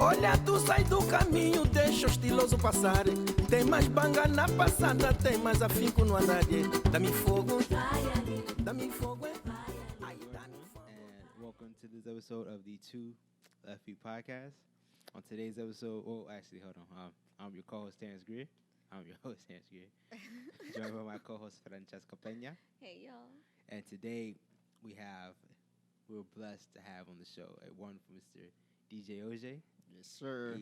Olha, tu sai do caminho, deixa o estiloso passar. Tem mais banga na passada, tem mais afinco no andar. Dá-me fogo, dá-me fogo, ai, dá-me fogo. And welcome to this episode of the AfroBeats Podcast. On today's episode, actually, hold on. I'm your co-host, Terrence Greer. Joined by my co-host, Francesca Peña. Hey, y'all. And today, we're blessed to have on the show a wonderful Mr. Djojay. Yes, sir.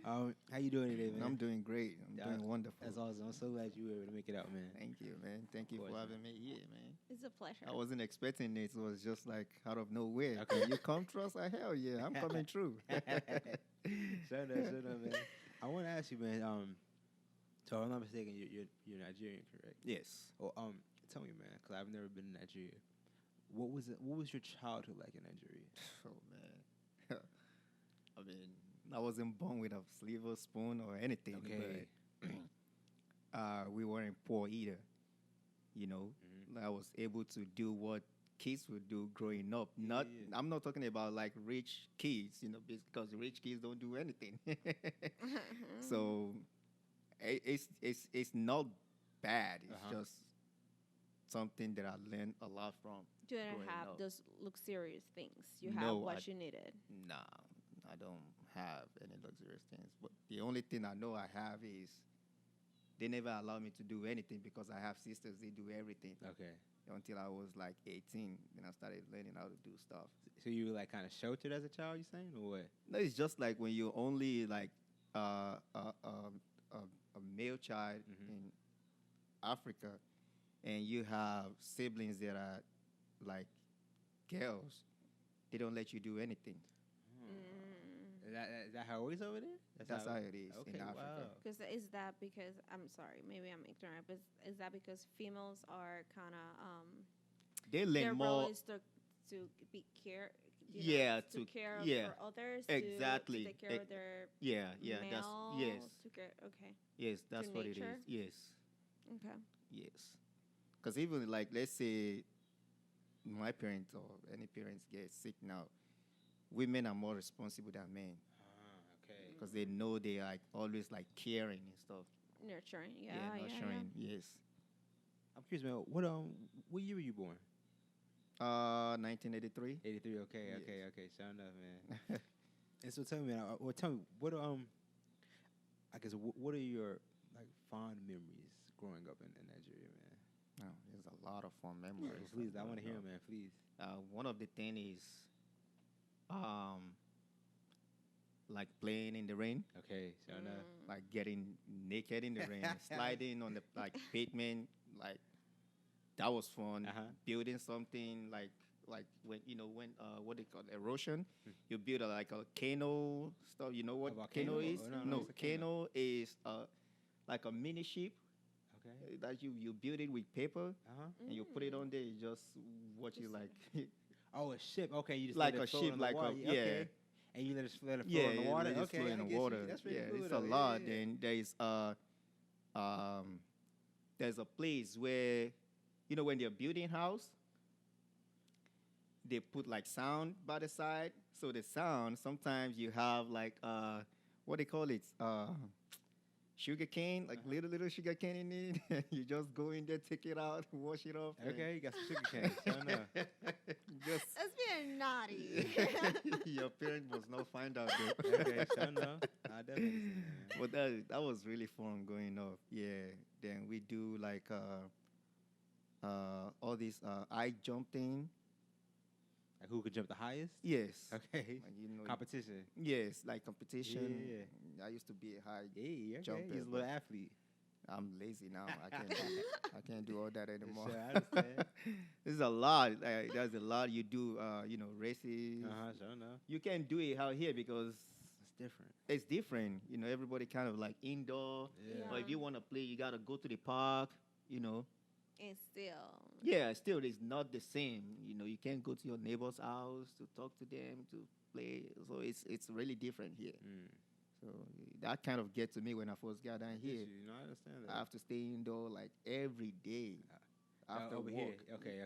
How you doing today, man? I'm doing great. I'm doing wonderful. That's awesome. I'm so glad you were able to make it out, man. Thank you, man. Thank you for having me here, man. It's a pleasure. I wasn't expecting it. It was just like out of nowhere. Okay. You come to us? Hell yeah, I'm coming through. Shut up, man. I want to ask you, man. So if I'm not mistaken, you're Nigerian, correct? Yes. Well, tell me, man, because I've never been to Nigeria. What was your childhood like in Nigeria? Oh man. I mean, I wasn't born with a silver spoon or anything. Okay. But we weren't poor either. You know, I was able to do what kids would do growing up. I'm not talking about like rich kids, you know, because rich kids don't do anything. So it's not bad. It's just something that I learned a lot from. You didn't have up. those luxurious things. You have what you needed. Nah, I don't have any luxurious things. But the only thing I know I have is they never allow me to do anything because I have sisters. They do everything. Okay. Until I was like 18, then I started learning how to do stuff. So you were like kind of sheltered as a child, you saying, or what? No, it's just like when you're only like a male child in Africa, and you have siblings that are like girls, they don't let you do anything. Is that how it is over there? That's how it is okay, in Africa. Because is that because I'm sorry, maybe I'm ignorant, but is that because females are kind of They their learn role more. is to be care. To care for others. Exactly. To take care of their yeah. male, That's yes. To care, okay. Yes, that's To what it nature? is. Yes. Okay. Yes. Because even like, let's say my parents or any parents get sick now, women are more responsible than men. Okay. Because they know they are like always like caring and stuff. Nurturing. Nurturing. Yes. I'm curious, man. What year were you born? 1983. 83. Okay. Yes. Okay. Sure enough, man. And so tell me, man. Tell me what I guess what are your like fond memories growing up in Nigeria, man? Oh, there's a lot of fun memories. Please, I want to hear, man. Please. One of the things is like playing in the rain. Okay, sure enough. Like getting naked in the rain, sliding on the like pavement, like that was fun. Building something like when what they call erosion, you build like a cano stuff. You know what cano is? No, cano is like a mini ship. Okay. That you build it with paper and you put it on there. You just watch it like a ship. Okay, you just like let it a float ship, on the like water. yeah. And you let it float in the water. Okay, Okay, in the I get water. you. That's pretty cool. It's though. a lot. Yeah. Then there's a place where when they're building house, they put like sound by the side. So the sound sometimes you have like what they call it sugar cane, like little sugar cane in it. You just go in there, take it out, wash it off. Okay, you got some sugar cane. Sure enough. That's being naughty. Your parents must not find out though. Okay, sure enough. I definitely. But that was really fun going up. Yeah. Then we do like all this high jumping. Like who could jump the highest? Yes. Okay. Like, Competition. Yes, like competition. Yeah. I used to be a high Okay. jumper. He's a little athlete. I'm lazy now. I can't do all that anymore. Sure, I understand. There's a lot. There's a lot you do. Races. Sure enough. You can't do it out here because It's different. it's different. Everybody kind of like indoor. Yeah. Or if you want to play, you gotta go to the park. And still. Yeah, still it's not the same. You can't go to your neighbor's house to talk to them to play. So it's really different here. So that kind of gets to me when I first got down here. I understand that. I have to stay indoor like every day. after over work. here. Okay,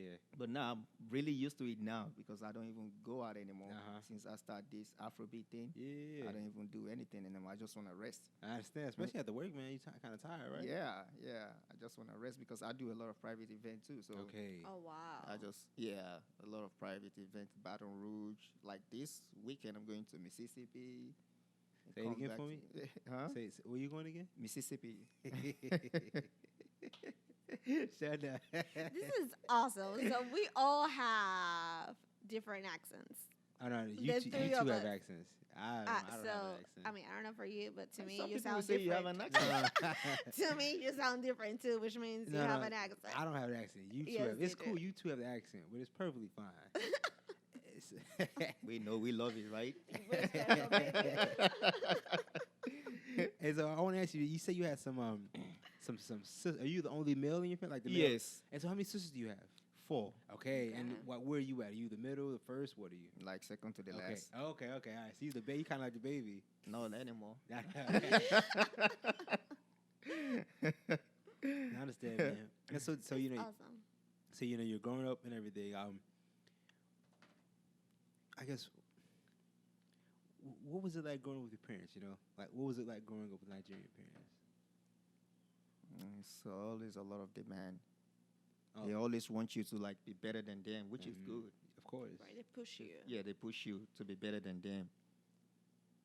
yeah. But now I'm really used to it now because I don't even go out anymore. Uh-huh. Since I start this Afrobeat thing, Yeah. I don't even do anything anymore. I just want to rest. I understand, especially at the work, man. You kind of tired, right? Yeah. I just want to rest because I do a lot of private events too. So Okay. Oh wow. I just a lot of private events, Baton Rouge. Like this weekend, I'm going to Mississippi. Say it again for me. Huh? Say where you going again? Mississippi. Shut up. This is awesome. So we all have different accents. Oh no, The you three two of have us. accents. I don't So have an accent. I mean, I don't know for you, but to me, Some you people sound say different. you have an accent. To me, you sound different too, which means you No, have no, an accent. I don't have an accent. You two Yes, have. It's you cool. do. You two have the accent, but it's perfectly fine. We know we love it, right? We're special, baby. And so I want to ask you. You say you had some sisters. Are you the only male in your family? Like the male? Yes, And so how many sisters do you have? 4, Okay. And Okay. where are you at? Are you the middle, the first? What are you? like second to the Okay. last. Okay. All right. So you the baby. You kind of like the baby. Not anymore. I understand, man. And so you know, Awesome. so you know, you're growing up and everything. I guess. What was it like growing up with your parents? You know, like what was it like growing up with Nigerian parents? So always a lot of demand. Oh, They always want you to like be better than them, which is Mhm. good. of course. Right, they push you. Yeah, they push you to be better than them,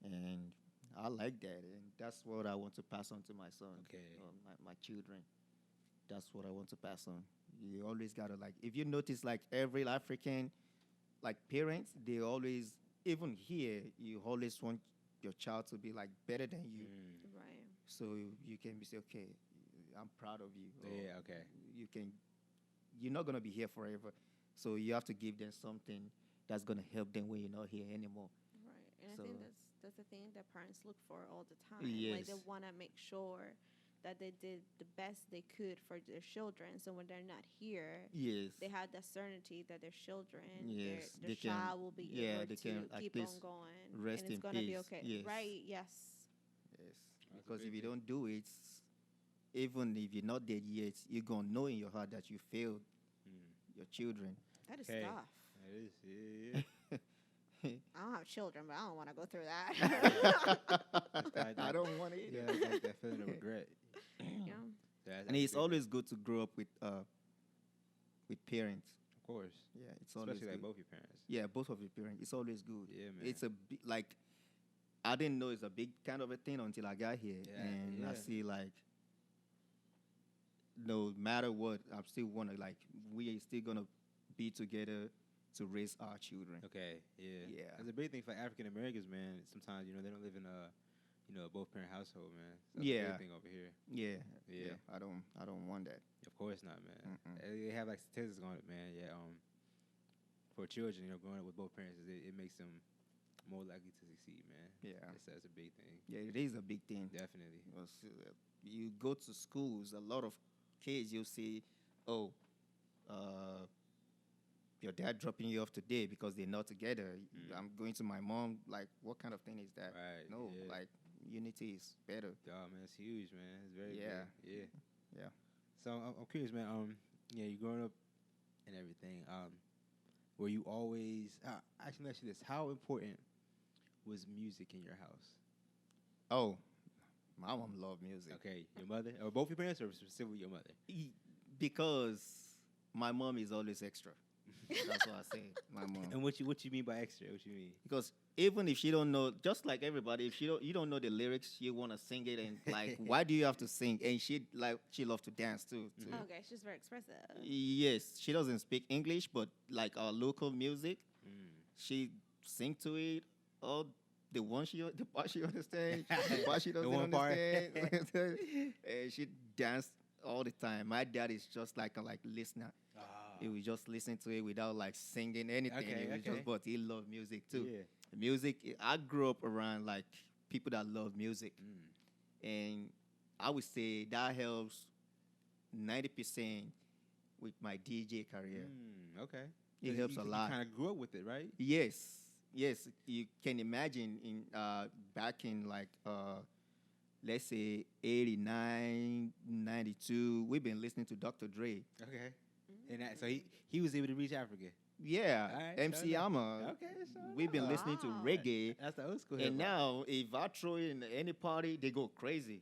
and I like that, and that's what I want to pass on to my son, Okay. or my children. That's what I want to pass on. You always gotta like, if you notice, like every African, like parents, they always, even here, you always want your child to be like better than you, Mm. Right. so you can be say, okay, I'm proud of you. or Yeah. Okay. you can, you're not gonna be here forever, so you have to give them something that's gonna help them when you're not here anymore. Right. And So- I think that's the thing that parents look for all the time. Like they Yes. want to make sure that they did the best they could for their children. So when they're not here, Yes. they have the certainty that their children, Yes, their they can- child will be yeah, able they to can at keep on least going, rest and it's in gonna be peace. okay. Yes. Right? Yes. Yes. That's a Because great if you thing. don't do it, even if you're not dead yet, you're gonna know in your heart that you failed Mm. your children. That is Okay. tough. That is. Yeah. I don't have children, but I don't want to go through that. I don't want it. Yeah. Like that feeling of regret. Yeah. And it's always good to grow up with parents. Of course. Yeah, it's always Especially like good. both your parents. Yeah, both of your parents. It's always good. Yeah, man. It's like, I didn't know it's a big kind of a thing until I got here, Yeah, and I yeah. see like, no matter what, I'm still wanna like, we are still gonna be together to raise our children. Okay. Yeah. Yeah. That's a big thing for African Americans, man. Sometimes they don't live in a both parent household, man. So that's a Yeah. big thing over here. Yeah, Yeah. I don't want that. Of course not, man. Mm-mm. They have like statistics on it, man. Yeah. For children, growing up with both parents, it makes them more likely to succeed, man. Yeah, That's a big thing. yeah, it is a big thing. Definitely. Because, you go to schools, a lot of kids, you'll see, oh, your dad dropping you off today because they're not together. Mm. I'm going to my mom. Like, what kind of thing is that? Right. No, Yeah. like, unity is better. Oh man, it's huge, man. It's very Yeah. big. Yeah. Yeah. So I'm curious, man. Yeah, you growing up and everything. Were you always? Actually, let me ask you this: how important was music in your house? Oh, my mom loved music. Okay, your mother, or both your parents, or specifically your mother? Because my mom is always extra. That's what I say, my mom. And what you mean by extra? What you mean? Because even if she don't know, just like everybody, if you don't know the lyrics, you want to sing it, and like, why do you have to sing? And she loves to dance too. Okay, she's very expressive. Yes, she doesn't speak English, but like our local music, Mm. she sing to it. All the part she understands, the part she doesn't one part. understand, and she dance all the time. My dad is just like a listener. He would just listen to it without like singing anything. Okay, He would okay. but he loved music too. Yeah. Music. I grew up around like people that love music, Mm. and I would say that helps 90% with my DJ career. Okay. It helps a lot. You kind of grew up with it, right? Yes. You can imagine in back in like let's say 89, 92, we've been listening to Dr. Dre. Okay. And so he was able to reach Africa. Yeah, Alright, MC so Hammer. Okay, so We've been listening to Wow. reggae, that's the old school. and hip-hop. now if I throw in any party, they go crazy.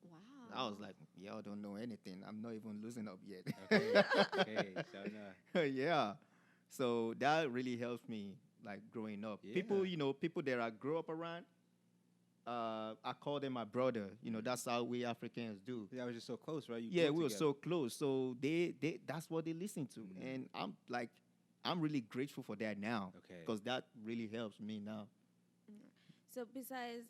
Wow. I was like, y'all don't know anything. I'm not even losing up yet. Okay, okay, so no. Yeah. So that really helps me, like growing up. People, Yeah. people that I grew up around, I call them my brother. That's how we Africans do. That was just so close, right? You Yeah, grew we were together. so close. So they that's what they listen to, and I'm really grateful for that now. Okay. Because that really helps me now. So besides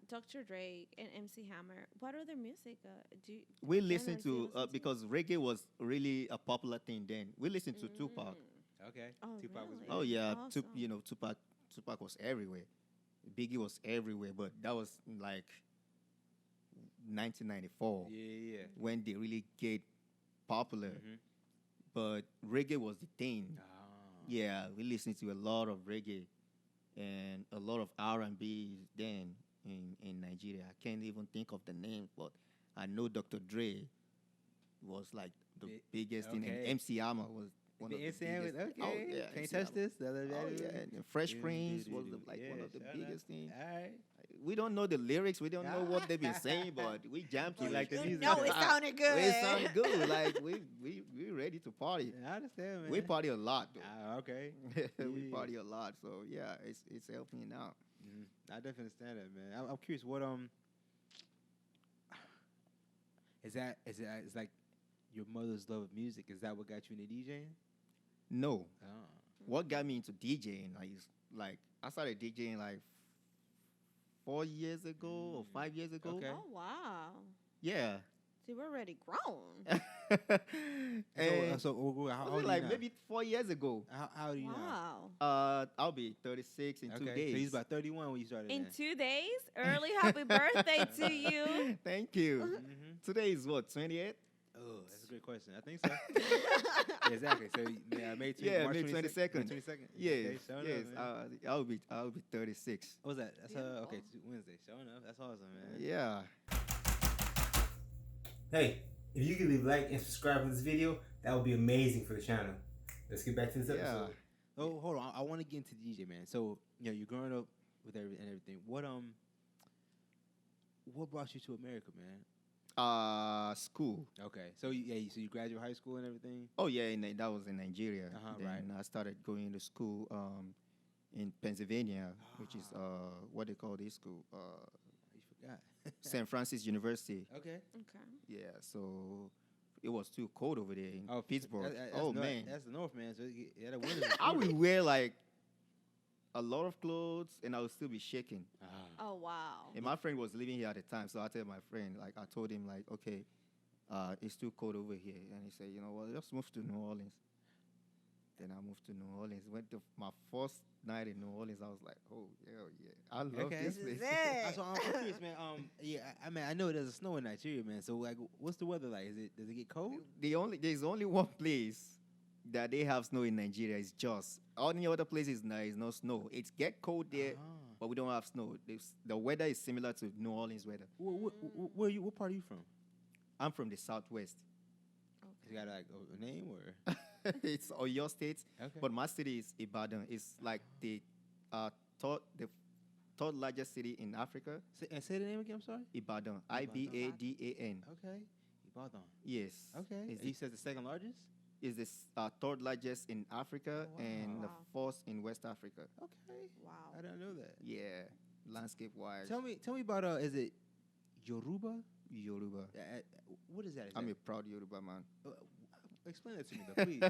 Dr. Dre and MC Hammer, what other music do you, We genres listen do you to listen because reggae was really a popular thing then. We listened to Tupac. Okay. Oh, Tupac was really? Oh yeah, Awesome. Tupac was everywhere. Biggie was everywhere, but that was like 1994 Yeah. when they really get popular. Mhm. But reggae was the thing. Ah. Yeah, we listened to a lot of reggae and a lot of R&B then in Nigeria. I can't even think of the name, but I know Dr. Dre was like the biggest thing, and okay. MC Hammer was one of the biggest. Okay. Oh yeah, Can't MC touch Hammer. this. The other Oh day. yeah, and Fresh Prince was one Yeah, of the shout out. biggest things. All right. We don't know the lyrics, we don't know what they've been saying, but we jam to You it. like the You music. know it sounded good. It sounded good. Like we ready to party. I understand, man. We party a lot though. Okay. We Yeah. party a lot, so yeah, it's helping me now. I definitely understand that, man. I'm curious. What is that? Is like your mother's love of music? Is that what got you into DJing? No, Oh. what got me into DJing is like I started DJing like 4 years ago or 5 years ago. Okay. Oh wow. Yeah. See, we're already grown. And So how was old it are like you now? maybe 4 years ago. How old are you now? Wow. I'll be 36 in 2 Okay. days. So he's about 31 when you started. In then. 2 days? Early happy birthday to you. Thank you. Mhm. Today is what, 28? Oh, that's a great question. I think so. Yeah, exactly. So May 20, Yeah, March May 22nd. 22nd. 22nd. Yes, Okay, showing yes. up, man. I'll be 36. What was that? That's Yeah. okay. Wednesday. Showing up. That's awesome, man. Yeah. Hey, if you could leave a like and subscribe to this video, that would be amazing for the channel. Let's get back to this episode. Oh, hold on. I want to get into DJ, man. So, you're growing up with everything. What brought you to America, man? School. Okay. So you graduated high school and everything. Oh yeah, that was in Nigeria. Then right. I started going to school in Pennsylvania, which is what they call this school, You forgot. St. Francis University. Okay. Okay. Yeah, so it was too cold over there in Oh, Pittsburgh. That's Oh north, man, that's the north, man. So the winter. I would wear like a lot of clothes and I would still be shaking. Oh wow. And my friend was living here at the time, so I tell my friend, like I told him, like, okay, it's too cold over here, and he said, you know what, just move to New Orleans. Then I moved to New Orleans. Went to my first night in New Orleans. I was like, oh yeah, I love this This place. is it. So I'm curious, man. I mean, I know it doesn't snow in Nigeria, man. So like, what's the weather like? Does it get cold? There's only one place that they have snow in Nigeria is Jos. All the other places there is no snow. It's get cold there, but we don't have snow. The weather is similar to New Orleans weather. Where you? What part are you from? I'm from the southwest. You got like a name or? It's Oyo State, Okay. but my city is Ibadan. It's like the third largest city in Africa. Say the name again. I'm sorry. Ibadan, Ibadan. Okay. Ibadan. Yes. Okay. It's You said the second largest. is the third largest in Africa Oh, wow. and the Wow. fourth in West Africa. Okay. Wow. I didn't know that. Yeah, landscape wise. Tell me about is it Yoruba? Yoruba. What is that? Is I'm a that proud Yoruba man. explain that to me, though, please.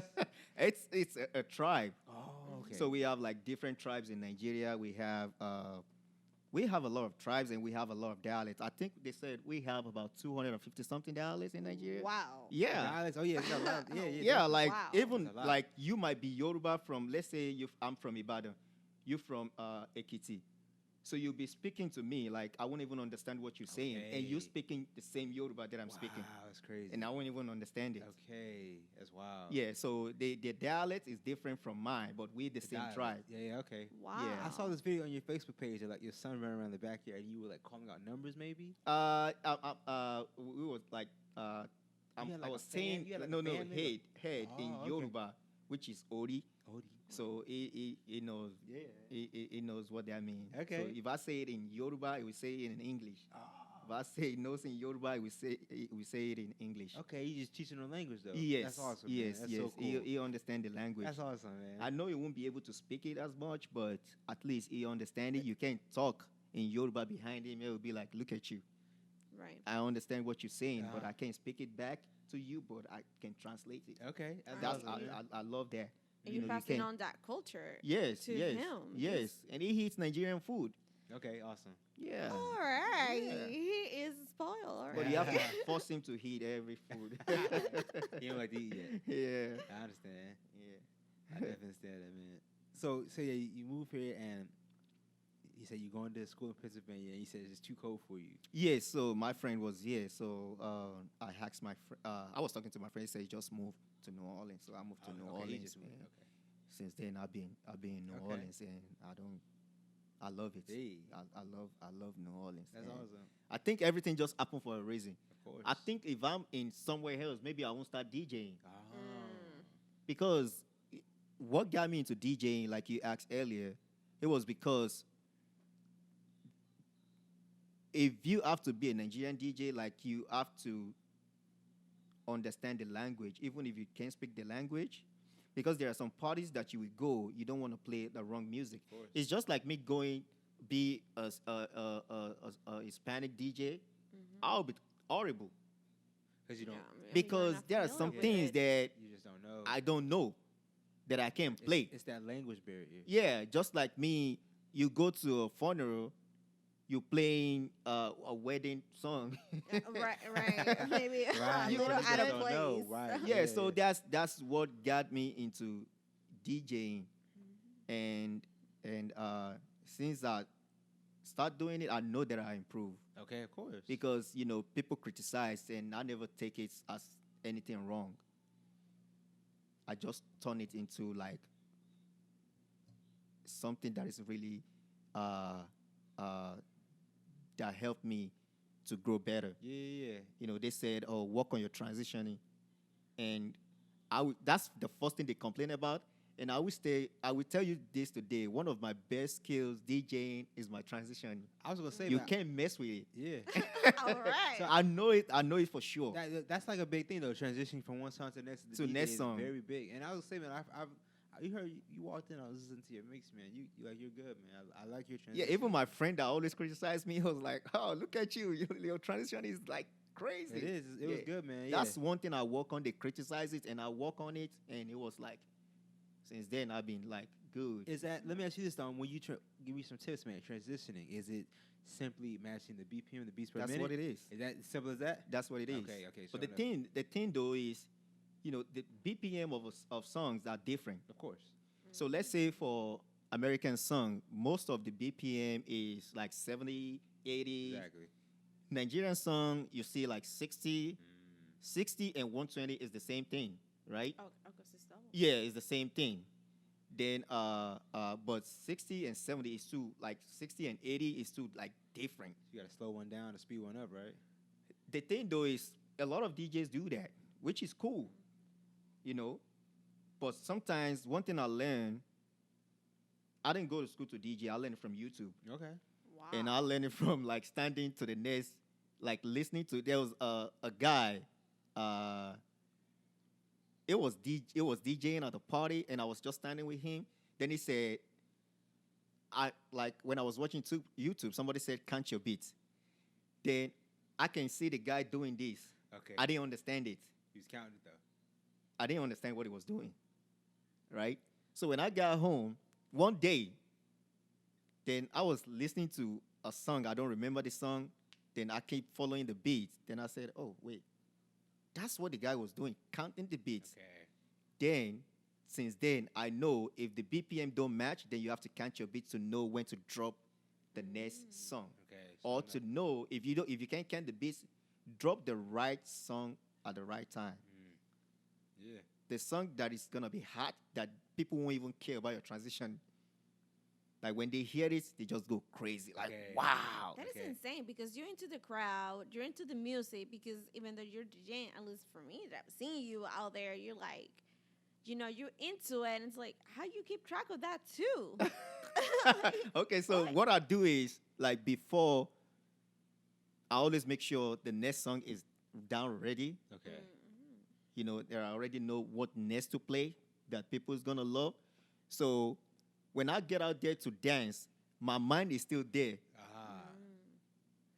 It's a tribe. Oh, okay. So we have like different tribes in Nigeria. We have a lot of tribes and we have a lot of dialects. I think they said we have about 250 something dialects in Nigeria. Wow. Yeah. Dialects. Oh yeah, it's got a lot. Yeah. Yeah, like Wow. even That's a lot. like you might be Yoruba from, let's say I'm from Ibadan, you from Ekiti. So you'll be speaking to me like I won't even understand what you're saying, and you Okay. speaking the same Yoruba that I'm speaking, Wow, that's crazy. and I won't even understand it. Okay, that's wild. Yeah, so the dialect is different from mine, but we're the same Dialect. tribe. Yeah, okay. Wow. I saw this video on your Facebook page of like your son running around the backyard and you were like calling out numbers maybe? We was like, You had, I like, was a fan- saying you had, like, no, a no, fan name? head in Oh, okay. Yoruba, which is Odi. Odie. So he knows, Yeah. he knows what that means. Okay. So if I say it in Yoruba, he will say it in English. Oh. If I say he knows in Yoruba, we say it in English. Okay, you just teaching the language though. Yes, That's awesome. yes, man. That's yes. so cool. He understand the language. That's awesome, man. I know he won't be able to speak it as much, but at least he understand it. You can't talk in Yoruba behind him. It will be like, look at you. Right. I understand what you're saying, but Ah. I can't speak it back to you, but I can translate it. Okay. That's awesome, man. I love that. And You you're know, you passing can't- on that culture. Yes, to yes, him. yes. And he eats Nigerian food. Okay, awesome. Yeah. All right. Yeah. He is spoiled. All right. But you have to force him to eat every food. You don't like to eat yet. Yeah. I understand. Yeah. I definitely understand that, man. So yeah, you move here and you said you're going to school in Pennsylvania and you said it's too cold for you. Yes, so my friend was here. So I asked my friend, I was talking to my friend, he said he just moved to New Orleans. So I moved to New Okay, you Orleans. just moved. and Okay. Since then I've been in New Okay. Orleans, and I love it. Hey. I love New Orleans. That's and awesome. I think everything just happened for a reason. Of course. I think if I'm in somewhere else, maybe I won't start DJing. Oh. Because what got me into DJing, like you asked earlier, it was because if you have to be a Nigerian DJ, like you have to understand the language, even if you can't speak the language. Because there are some parties that you will go, you don't want to play the wrong music. Of course. It's just like me going be a Hispanic DJ. I'll be horrible Because you don't, because there are some things that you just don't know. I don't know that I can't It's- play. It's that language barrier. Yeah, just like me, you go to a funeral, you playing a wedding song. right. Maybe Right. a You little just out of don't place. know, right. Yeah, so that's what got me into DJing, and since I start doing it, I know that I improve Okay, of course. because people criticize, and I never take it as anything wrong. I just turn it into like something that is really that helped me to grow better. Yeah. They said, "Oh, work on your transitioning," and that's the first thing they complain about. And I will tell you this today. One of my best skills DJing is my transition. I was gonna say You man, can't mess with it. Yeah. All right. So I know it for sure. That's like a big thing though. Transitioning from one song to the next. To DJ next is song. very big. And I was saying, man, you heard you walked in. I was listening to your mix, man. You're good, man. I like your transition. Yeah, even my friend that always criticized me was like, "Oh, look at you. Your transition is like crazy." It is. It was Yeah. good, man. That's one thing I work on. They criticize it, and I work on it, and it was like, since then I've been like good. Is that? Let me ask you this, though. When you give me some tips, man. Transitioning, is it simply matching the BPM, the beats per That's minute? what it is. Is that as simple as that? That's what it is. Okay. But sure enough. the thing though is, the BPM of songs are different. Of course. So let's say for American song, most of the BPM is like 70, 80. Exactly. Nigerian song, you see like 60. 60 and 120 is the same thing, right? Oh, because it's double. Yeah, it's the same thing. Then but 60 and 70 is too, like 60 and 80 is too like different. You got to slow one down to speed one up, right? The thing though is a lot of DJs do that, which is cool, But sometimes one thing I learned, I didn't go to school to DJ. I learned it from YouTube, Okay. Wow. and I learned it from like standing to the nest, like listening to. There was a guy. It was DJing at a party, and I was just standing with him. Then he said, when I was watching YouTube, somebody said, "Count your beats." Then I can see the guy doing this. Okay. I didn't understand it. He was counting it though. I didn't understand what he was doing, right? So when I got home, one day, then I was listening to a song. I don't remember the song. Then I keep following the beats. Then I said, "Oh, wait. That's what the guy was doing, counting the beats." Okay. Then, since then, I know if the BPM don't match, then you have to count your beats to know when to drop the next song. Okay. Or so to know if you can't count the beats, drop the right song at the right time. Yeah. The song that is gonna be hot that people won't even care about your transition. Like when they hear it, they just go crazy. Like, Okay. wow. That is insane because you're into the crowd, you're into the music. Because even though you're DJing, at least for me, that I've seen you out there, you're like, you're into it, and it's like, how you keep track of that too? Okay, so what I do is like before, I always make sure the next song is down ready. Okay. You know, they already know what next to play that people's gonna love. So when I get out there to dance, my mind is still there,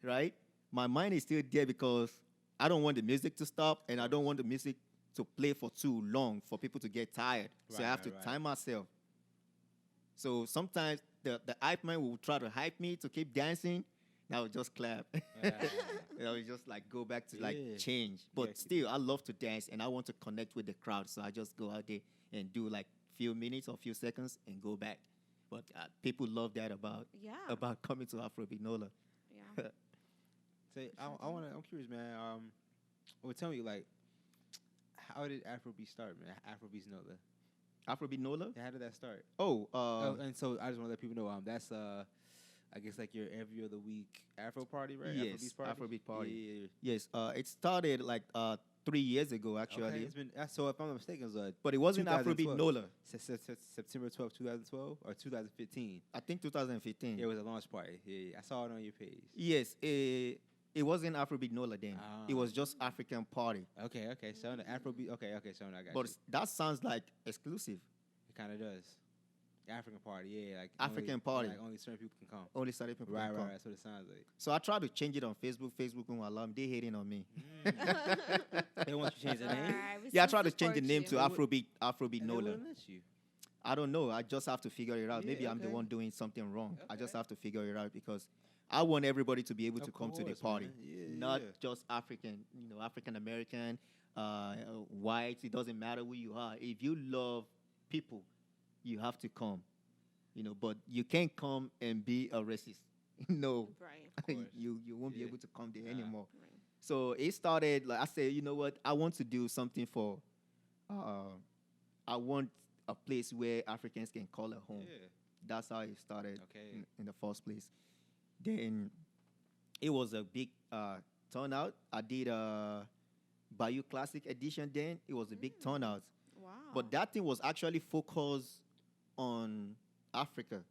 right? My mind is still there because I don't want the music to stop and I don't want the music to play for too long for people to get tired. So I have to time myself. So sometimes the hype man will try to hype me to keep dancing. And I will just clap. I will just like go back to like change. But still, I love to dance and I want to connect with the crowd. So I just go out there and do like few minutes or few seconds and go back. But people love that about coming to AfroBeats Nola. Yeah. Say, I'm curious, man. Well, tell me, like, how did AfroBeats start, man? AfroBeats Nola. AfroBeats Nola? How did that start? And so I just want to let people know, that's I guess like your every other week Afro party, right? Yes, AfroBeats Party. AfroBeats Party. Yeah. Yes, it started like 3 years ago, actually. Okay, it's been, so if I'm not mistaken, it was but it wasn't AfroBeats Nola. September 12th, 2012 or 2015. I think 2015. It was a launch party. Yeah, I saw it on your page. Yes, it wasn't AfroBeats Nola then. It was just African Party. Okay. So the Afrobeat. Okay. So I got But you. that sounds like exclusive. It kind of does. African party, yeah, like African party. Like only certain people can come. Only certain people can come. Right. That's what it sounds like. So I tried to change it on Facebook. Facebook won't allow me. They hating on me. They want you to change the name. Yeah, I tried to change the name to And AfroBeat they Nola. wouldn't let you. I don't know. I just have to figure it out. Yeah, Maybe I'm the okay. one doing something wrong. I just Okay. have to figure it out because I want everybody to be able to come to the course, party, man. Yeah, not yeah. just African, African American, white. It doesn't matter who you are. If you love people, you have to come. But you can't come and be a racist. No, Right. you won't be Yeah. able to come there anymore. Right. So it started like I said, you know what? I want to do something for. I want a place where Africans can call a home. Yeah. That's how it started Okay. in the first place. Then it was a big turnout. I did a Bayou Classic edition then. It was a big turnout. Wow. But that thing was actually focused on Africa.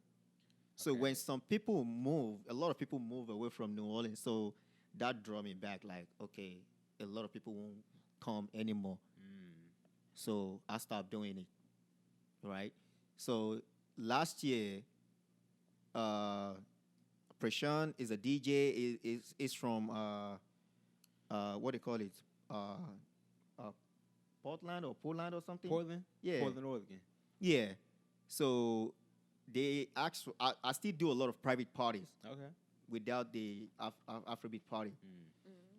So Okay. when some people move, a lot of people move away from New Orleans. So that drew me back like, okay, a lot of people won't come anymore. So I stopped doing it. Right? So last year, Prashant is a DJ, is from what do you call it? Portland or something? Portland? Yeah. Portland, Oregon. Yeah. So they asked I still do a lot of private parties Okay. without the Afrobeat party.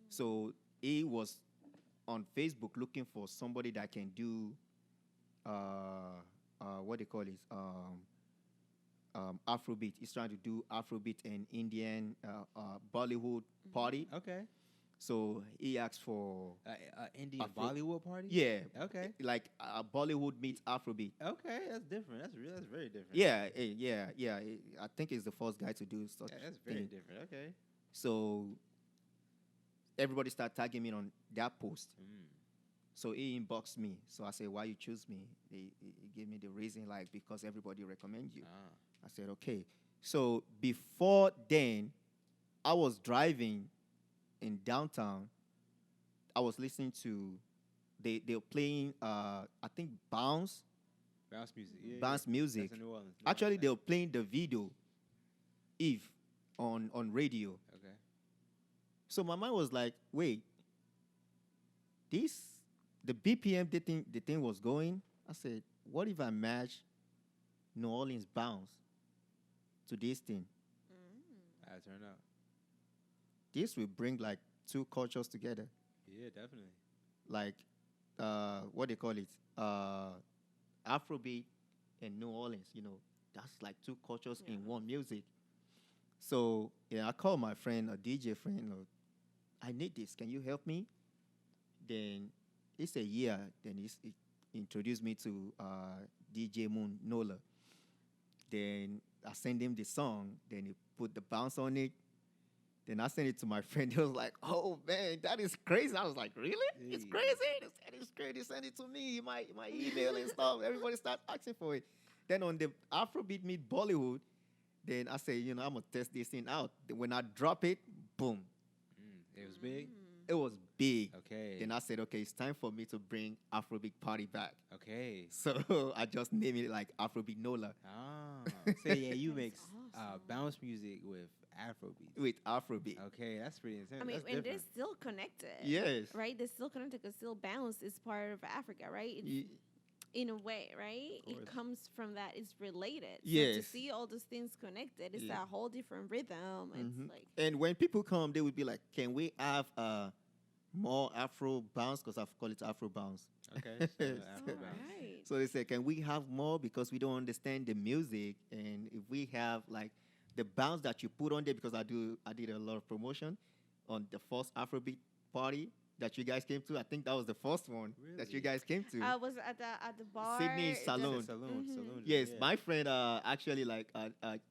So he was on Facebook looking for somebody that can do what they call it, Afrobeat. He's trying to do Afrobeat and Indian Bollywood party. Okay. So he asked for Indian Afro- Bollywood party? yeah, Okay. like Bollywood meets Afrobeat. Okay, that's different. That's very different. Yeah. I think he's the first guy to do such. Yeah, that's very thing. different. Okay. So everybody started tagging me on that post. So he inboxed me. So I said, why you choose me? He gave me the reason, like, because everybody recommend you. I said, okay. So before then, I was driving in downtown. I was listening to, they were playing, I think, Bounce Bounce music. Yeah, music. That's in New Orleans. Actually, they were playing the video, Eve, on radio. Okay. So my mind was like, wait, the BPM the thing was going. I said, what if I match New Orleans bounce to this thing? How it turned out. This will bring like two cultures together. Yeah, definitely. Like, what they call it? Afrobeat and New Orleans, that's like two cultures in one music. So yeah, I called my friend, a DJ friend. I need this. Can you help me? Then he said, yeah. Then he introduced me to DJ Moon Nola. Then I sent him the song. Then he put the bounce on it. Then I sent it to my friend. He was like, "Oh man, that is crazy." I was like, "Really? It's crazy." He said, "It's crazy." Send it to me, my email and stuff. Everybody started asking for it. Then on the Afrobeat meet Bollywood, then I say, I'm gonna test this thing out. When I drop it, boom, It was big. it was big. Okay. Then I said, okay, it's time for me to bring AfroBeat Party back. Okay. So I just named it like Afrobeat Nola So yeah, you mix awesome. bounce music with Afrobeats. with Afrobeat. Okay, that's pretty intense. I mean, That's and they're different. still connected. Yes. Right? They're still connected because still bounce is part of Africa, right? It's, in a way, right? It course. comes from that. It's related. So Yes. to see all those things connected, it's a whole different rhythm. It's like And when people come, they would be like, "Can we have more Afro bounce?" Because I've called it Afro bounce. Okay. So, all Afrobeats. right. So they say, "Can we have more?" Because we don't understand the music, and if we have like the bounce that you put on there, because I did a lot of promotion on the first Afrobeat party that you guys came to. I think that was the first one that you Really? guys came to. I was at the bar. Sydney the- Salon. Saloon. Yes, yeah. my friend actually like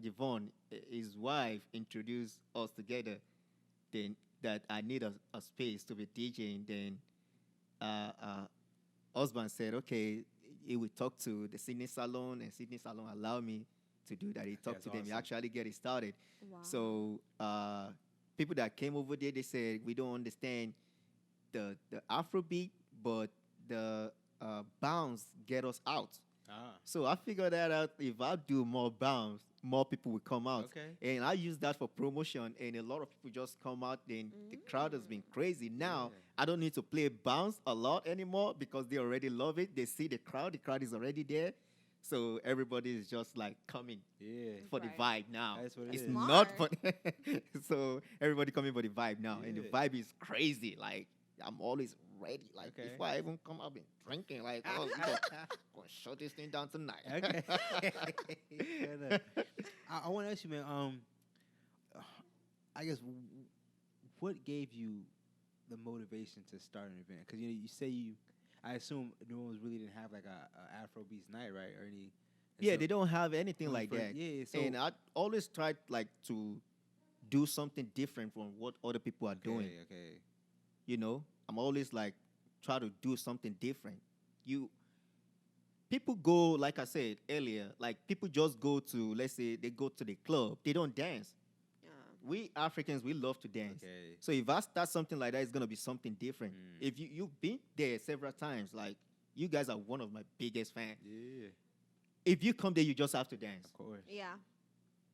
Yvonne, his wife introduced us together. Then that I need a space to be DJing. Then husband said, okay, he would talk to the Sydney Salon, and Sydney Salon allowed me to do that. He talked That's to them. He awesome. actually get it started. Wow. So people that came over there, they said we don't understand the Afrobeat, but the bounce get us out. So I figured that out. If I do more bounce, more people will come out. Okay. And I use that for promotion, and a lot of people just come out. Then the crowd has been crazy. Now Yeah. I don't need to play bounce a lot anymore because they already love it. They see the crowd. The crowd is already there. So everybody is just like coming Yeah. for the Right. vibe now. That's what it It's is. not for Smart. so everybody coming for the vibe now, and the Yeah. vibe is crazy. Like I'm always ready. Like Okay. before I even come, I've been drinking. Like oh, gonna shut this thing down tonight. Okay. I want to ask you, man. I guess what gave you the motivation to start an event? Because you say I assume New Orleans really didn't have like a Afrobeats night, right? Or any. Yeah, so- they don't have anything Only like for- that. yeah, so- and I always tried like to do something different from what other people are doing. Okay. You know, I'm always like try to do something different. People go, like I said earlier, like people just go to, let's say they go to the club, they don't dance. Yeah. We Africans, we love to dance. Okay. So if I start something like that, it's gonna be something different. Mm. If you've been there several times, like you guys are one of my biggest fans. Yeah. If you come there, you just have to dance. Of course. Yeah.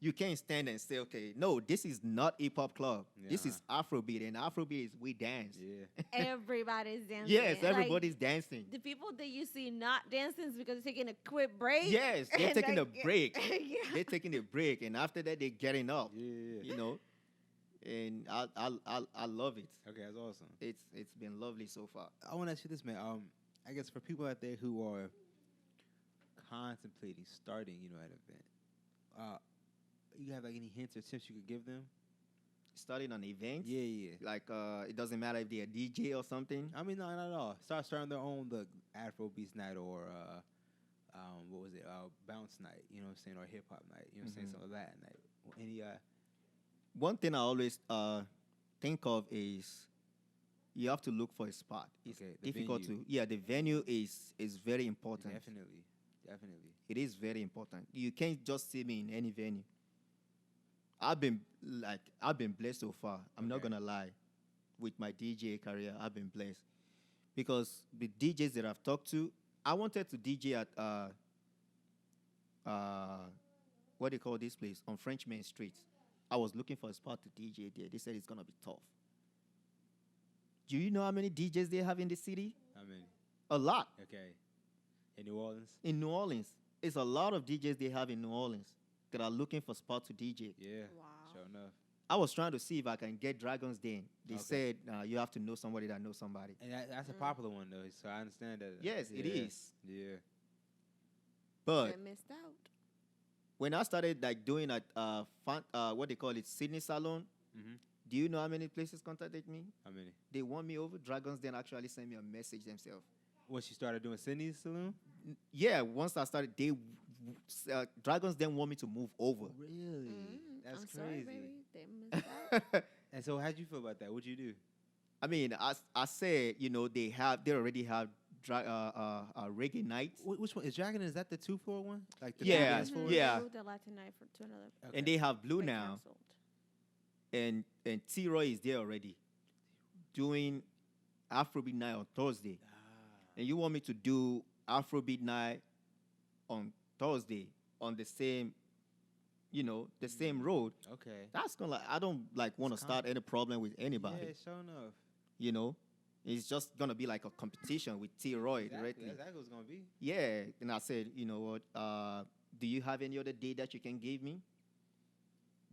You can't stand and say, okay, no, this is not hip hop club. This Yeah. is Afrobeat, and Afrobeat is we dance. Yeah. Everybody's dancing. Yes, Like, everybody's dancing. the people that you see not dancing is because they're taking a quick break. Yes, they're and taking a like, break. yeah. They're taking a break, and after that, they're getting up. Yeah. You know, and I love it. Okay, that's awesome. It's been lovely so far. I want to ask you this, man. I guess for people out there who are contemplating starting, an event, you have like any hints or tips you could give them? Starting an event, Yeah. like it doesn't matter if they're a DJ or something. I mean, no, not at all. Starting their own the Afrobeats night or what was it? Bounce night. You know what I'm saying? Or hip hop night. You know what I'm saying? Mhm. Something like that night. Any One thing I always think of is you have to look for a spot. It's Okay, the difficult venue. the venue is very important. Definitely. It is very important. You can't just see me in any venue. I've been blessed so far. I'm not Okay. gonna lie. With my DJ career, I've been blessed because the DJs that I've talked to, I wanted to DJ at what do you call this place on Frenchman Street. I was looking for a spot to DJ there. They said it's gonna be tough. Do you know how many DJs they have in the city? I mean, A lot. okay. In New Orleans? In New Orleans, it's a lot of DJs they have in New Orleans that are looking for spot to DJ. Yeah. Wow. Sure enough. I was trying to see if I can get Dragon's Den. They Okay. said you have to know somebody that knows somebody. And that's a popular one though, so I understand that. Yes, it Yeah. is. Yeah. But They missed out. when I started like doing at what they call it, Sydney Salon. Mm-hmm. Do you know how many places contacted me? How many? They want me over. Dragons then actually sent me a message themselves. Once you started doing Sydney's Saloon? Yeah, once I started, Dragons then want me to move over. Really? That's I'm crazy. sorry, baby. They missed out. And so how'd you feel about that? What'd you do? I mean, I said, they already have reggae nights, Which one? Is Dragon, is that the 2-4 one? Like the Yeah, dance floor? yeah. Moved the Latin night to another. Okay. and they have Blue They now, canceled. and T-Roy is there already, doing Afrobeat night on Thursday, and you want me to do Afrobeat night on Thursday on the same, the same road. Okay. That's gonna I don't want to It's start any problem with anybody. Yeah, sure enough. It's just gonna be like a competition with T-Roy Exactly. directly. That's exactly what it's going to be. Yeah, and I said, you know what? Do you have any other day that you can give me?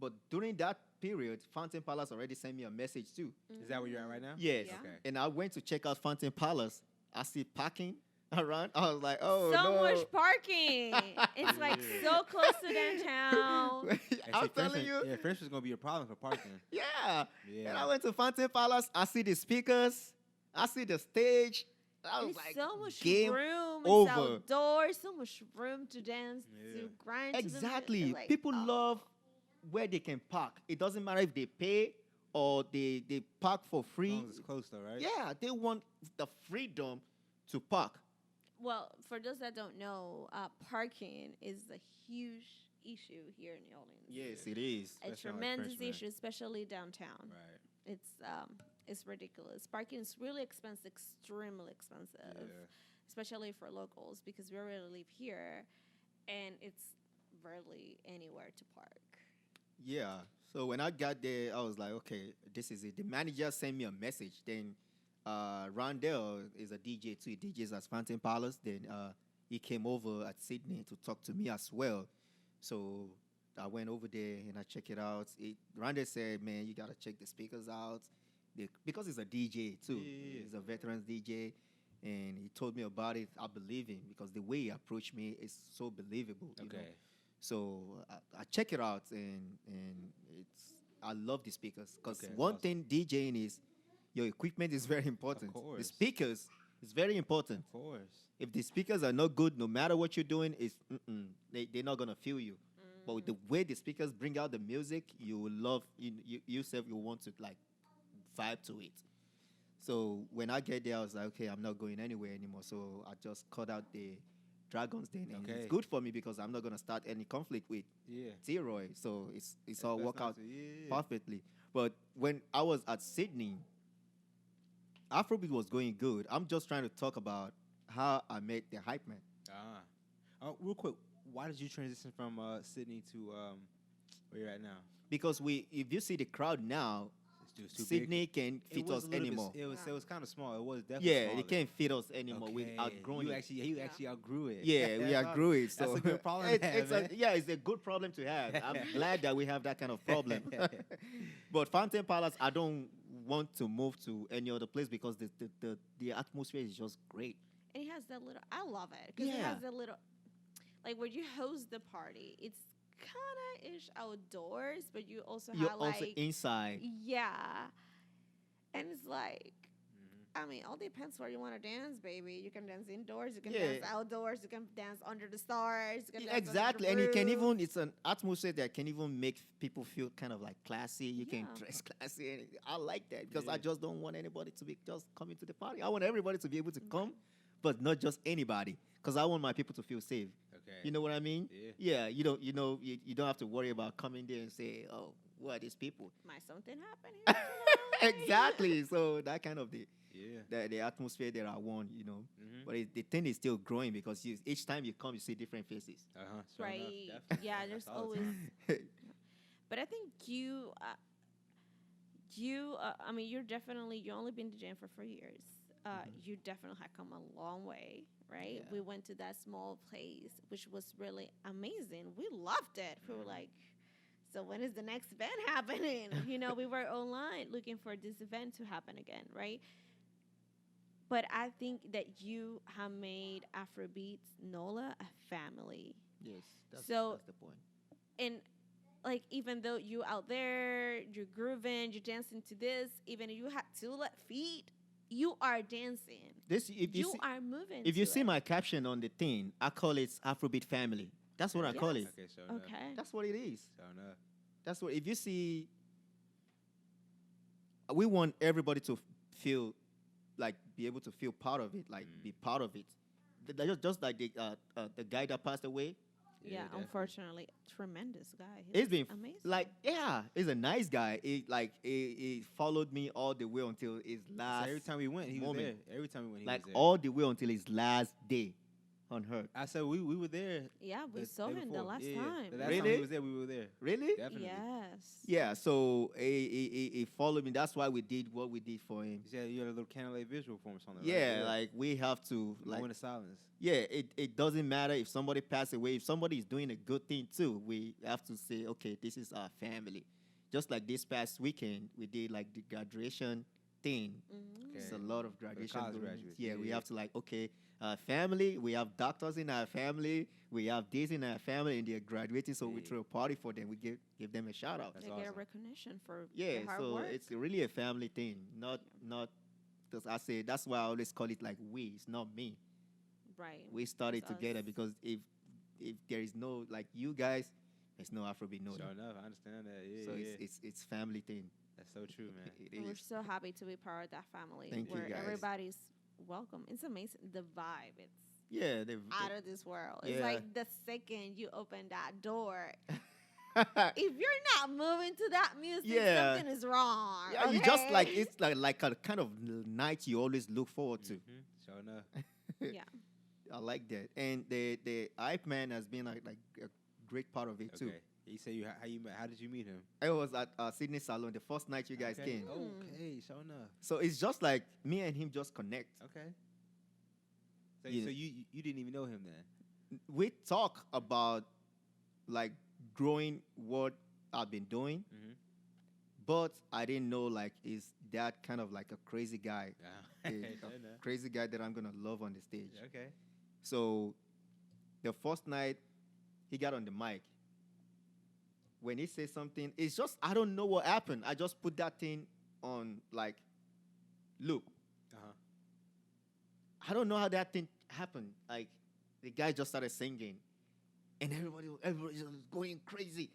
But during that period, Fountain Palace already sent me a message too. Is that where you're at right now? Yes. Yeah. Okay. And I went to check out Fountain Palace. I see parking around. I was like, oh So no. much parking. It's like so close to downtown. And I'm see, telling you. Yeah, first was going to be a problem for parking. Yeah. Yeah. And I went to Fountain Palace. I see the speakers. I see the stage. I was There's like, so much game room. over. It's outdoors. So much room to dance, Yeah. to grind. to the music. exactly. Like, People oh. love where they can park. It doesn't matter if they pay or they park for As free. long as it's close though, right? Yeah, they want the freedom to park. Well, for those that don't know, parking is a huge issue here in New Orleans. Yes, it is. A Especially on, like, tremendous Frenchman. issue, especially downtown. Right. It's ridiculous. Parking is really expensive, extremely expensive, Yeah. especially for locals because we already live here, and it's rarely anywhere to park. Yeah. So when I got there, I was like, okay, this is it. The manager sent me a message. Then Rondell is a DJ too. He DJs at Fountain Palace. Then he came over at Sydney to talk to me as well. So I went over there and I checked it out. Rondell said, man, you got to check the speakers out. Because he's a DJ too. Yeah. He's a veterans DJ. And he told me about it. I believe him because the way he approached me is so believable. You know? Okay. So I check it out, and I love the speakers because Okay, one awesome. thing DJing is your equipment is very important. The course. speakers is very important. Of course. If the speakers are not good, no matter what you're doing, they're not gonna feel you. But with the way the speakers bring out the music, you will love you yourself. You want to like vibe to it. So when I get there, I was like, okay, I'm not going anywhere anymore. So I just cut out the Dragons then, and Okay. it's good for me because I'm not gonna start any conflict with Yeah. T-Roy. So it's all That's work out nice. Yeah. perfectly. But when I was at Sydney, Afrobeat was going good. I'm just trying to talk about how I met the hype man. Real quick, why did you transition from Sydney to where you're at now? Because if you see the crowd now, It's too Sydney big. can't It fit was us a little bit anymore. It was kind of small. It was definitely Yeah, smaller. they can't fit us anymore. We Okay. outgrown You it. actually outgrew it. Yeah, we That's outgrew it. So That's a good problem to have, it's man. it's a good problem to have. I'm glad that we have that kind of problem. But Fountain Palace, I don't want to move to any other place because the atmosphere is just great. And it has that little. I love it because it Yeah. has that little. Like when you host the party, it's kind of ish outdoors, but you also You're have also like inside. yeah, and it's like. Mm-hmm. I mean, all depends where you want to dance, baby. You can dance indoors, you can Yeah. dance outdoors, you can dance under the stars. You can dance Exactly, under and the you can roof. even, it's an atmosphere that can even make people feel kind of like classy. You can Yeah. dress classy, and I like that because I Yeah. just don't want anybody to be just coming to the party. I want everybody to be able to come, but not just anybody, because I want my people to feel safe. Okay. You know what I mean? Yeah. Yeah, you don't have to worry about coming there and say, oh, who are these people? Might something happen here? tonight? Exactly. So that kind of Yeah. the atmosphere that I want, you know. Mm-hmm. But the thing is still growing because each time you come, you see different faces. Right. Yeah, there's always. But I think I mean, you only been DJing for 4 years. You definitely have come a long way, right? Yeah. We went to that small place, which was really amazing. We loved it. We were like, so when is the next event happening? We were online looking for this event to happen again, right? But I think that you have made AfroBeats NOLA a family. Yes, that's So- the point. and like even though you out there, you're grooving, you're dancing to this, even if you had 2 left feet, you are dancing. This if you You see, are moving. if you to see it. my caption on the thing, I call it Afrobeat Family. That's what I call it. Okay, so enough. Okay. That's what it is. So enough. That's what. If you see, we want everybody to feel like be able to feel part of it, like be part of it. Just like the guy that passed away. Yeah, definitely. unfortunately, tremendous guy. He It's been was amazing. like, yeah, he's a nice guy. He followed me all the way until his So last. every time we went, he was moment. there. Every time we went, he Like was there. all the way until his last day on Earth. I said we were there. Yeah, we the saw day him the before. last Yeah, time. The last time Really? he was there, we were there. Really? Definitely. Yes. Yeah. So he followed me. That's why we did what we did for him. You said you had a little candlelight visual for him, something. Yeah, right? like we have to like. Moment of silence. Yeah, it doesn't matter if somebody passed away. If somebody is doing a good thing too, we have to say, okay, this is our family. Just like this past weekend, we did like the graduation thing. Mhm. It's Okay. a lot of graduation. college going. graduates. Yeah, we Yeah. have to like, okay, family. We have doctors in our family. We have this in our family, and they're graduating, so we Yeah. throw a party for them. We give them a shout out. That's They get a awesome. recognition for Yeah, their hard so work. it's really a family thing, not because I say that's why I always call it like we. It's not me. right. We started It's together us. because if there is no like you guys, there's no Afrobeat no. Sure enough, I understand that. Yeah, So yeah. it's family thing. That's so true, man. It And we're is. so happy to be part of that family Thank you, where guys. everybody's welcome. It's amazing. The vibe, it's Yeah, they've, out of this world. It's Yeah. like the second you open that door, if you're not moving to that music, Yeah. something is wrong. yeah, you just like okay? it's like a kind of night you always look forward to. Sure enough. Yeah. I like that, and the hype man has been like a great part of it too. Okay. You say how did you meet him? I was at Sydney Salon the first night you guys Okay. came, Okay, sure enough. so it's just like me and him just connect. Okay. So, You- so you didn't even know him then? We talk about like growing what I've been doing, Mm-hmm. but I didn't know like is that kind of like a crazy guy, Yeah. a crazy guy that I'm gonna love on the stage. Okay. So the first night he got on the mic. When he said something, it's just I don't know what happened. I just put that thing on like loop. Uh-huh. I don't know how that thing happened. Like the guy just started singing, and everybody was going crazy.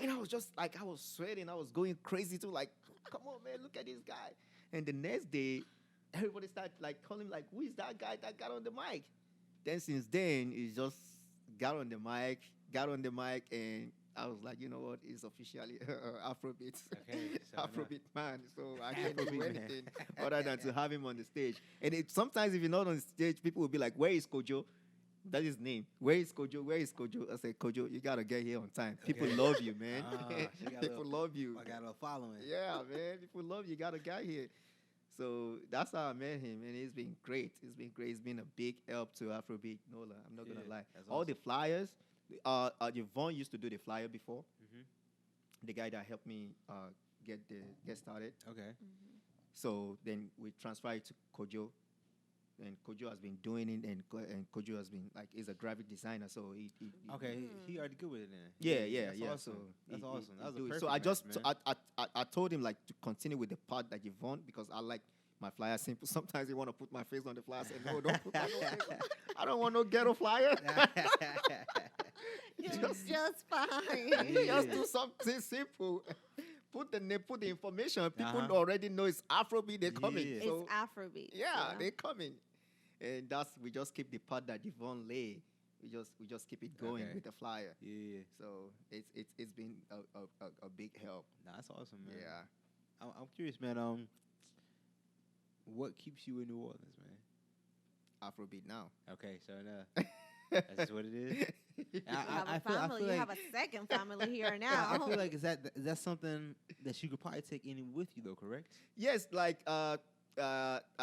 And I was just like, I was sweating. I was going crazy too. Like, come on, man, look at this guy. And the next day, everybody started like calling him like, who is that guy that got on the mic? Then since then, he just got on the mic, and I was like, you know what? It's officially AfroBeats, Okay, so Afrobeat man. So I can't do Afrobeat man. anything other than to have him on the stage. And sometimes if you're not on the stage, people will be like, where is Kojo? That's his name. Where is Kojo? Where is Kojo? I said, Kojo, you gotta get here on time. People Okay. love you, man. She got a People little- love you. I got a little following. Yeah, man. People love you. You got a guy here. So that's how I met him, and it's been great. It's been great. It's been a big help to Afrobeat Nola. I'm not gonna Yeah, lie. that's All the awesome. flyers, Yvonne used to do the flyer before. Mhm. The guy that helped me get started. Okay. So then we transferred it to Kojo, and Kojo has been doing it, and Kojo has been like he's a graphic designer, so he Okay, he already good with it then. yeah. That's So awesome. That's he- awesome. he That was a do it. perfect So I match, just man. I told him like to continue with the part that Yvonne because I like my flyer simple. Sometimes you want to put my face on the flyer. I said no, don't put my face on. I don't want no ghetto flyer. Just fine. Just do something simple. Put the name, put the information. People Uh-huh. already know it's Afrobeat. They're coming. Yeah. So It's Afrobeat. yeah, they're coming. And we just keep the part that Yvonne lay. We just keep it going Okay. with the flyer. Yeah. So it's been a big help. Nah, that's awesome, man. Yeah. I'm curious, man. What keeps you in New Orleans, man? Afrobeat now. Okay, so that's just what it is. You have a I feel family. You like- have a second family here I now. feel like is that something that you could probably take in with you though, correct? Yes, like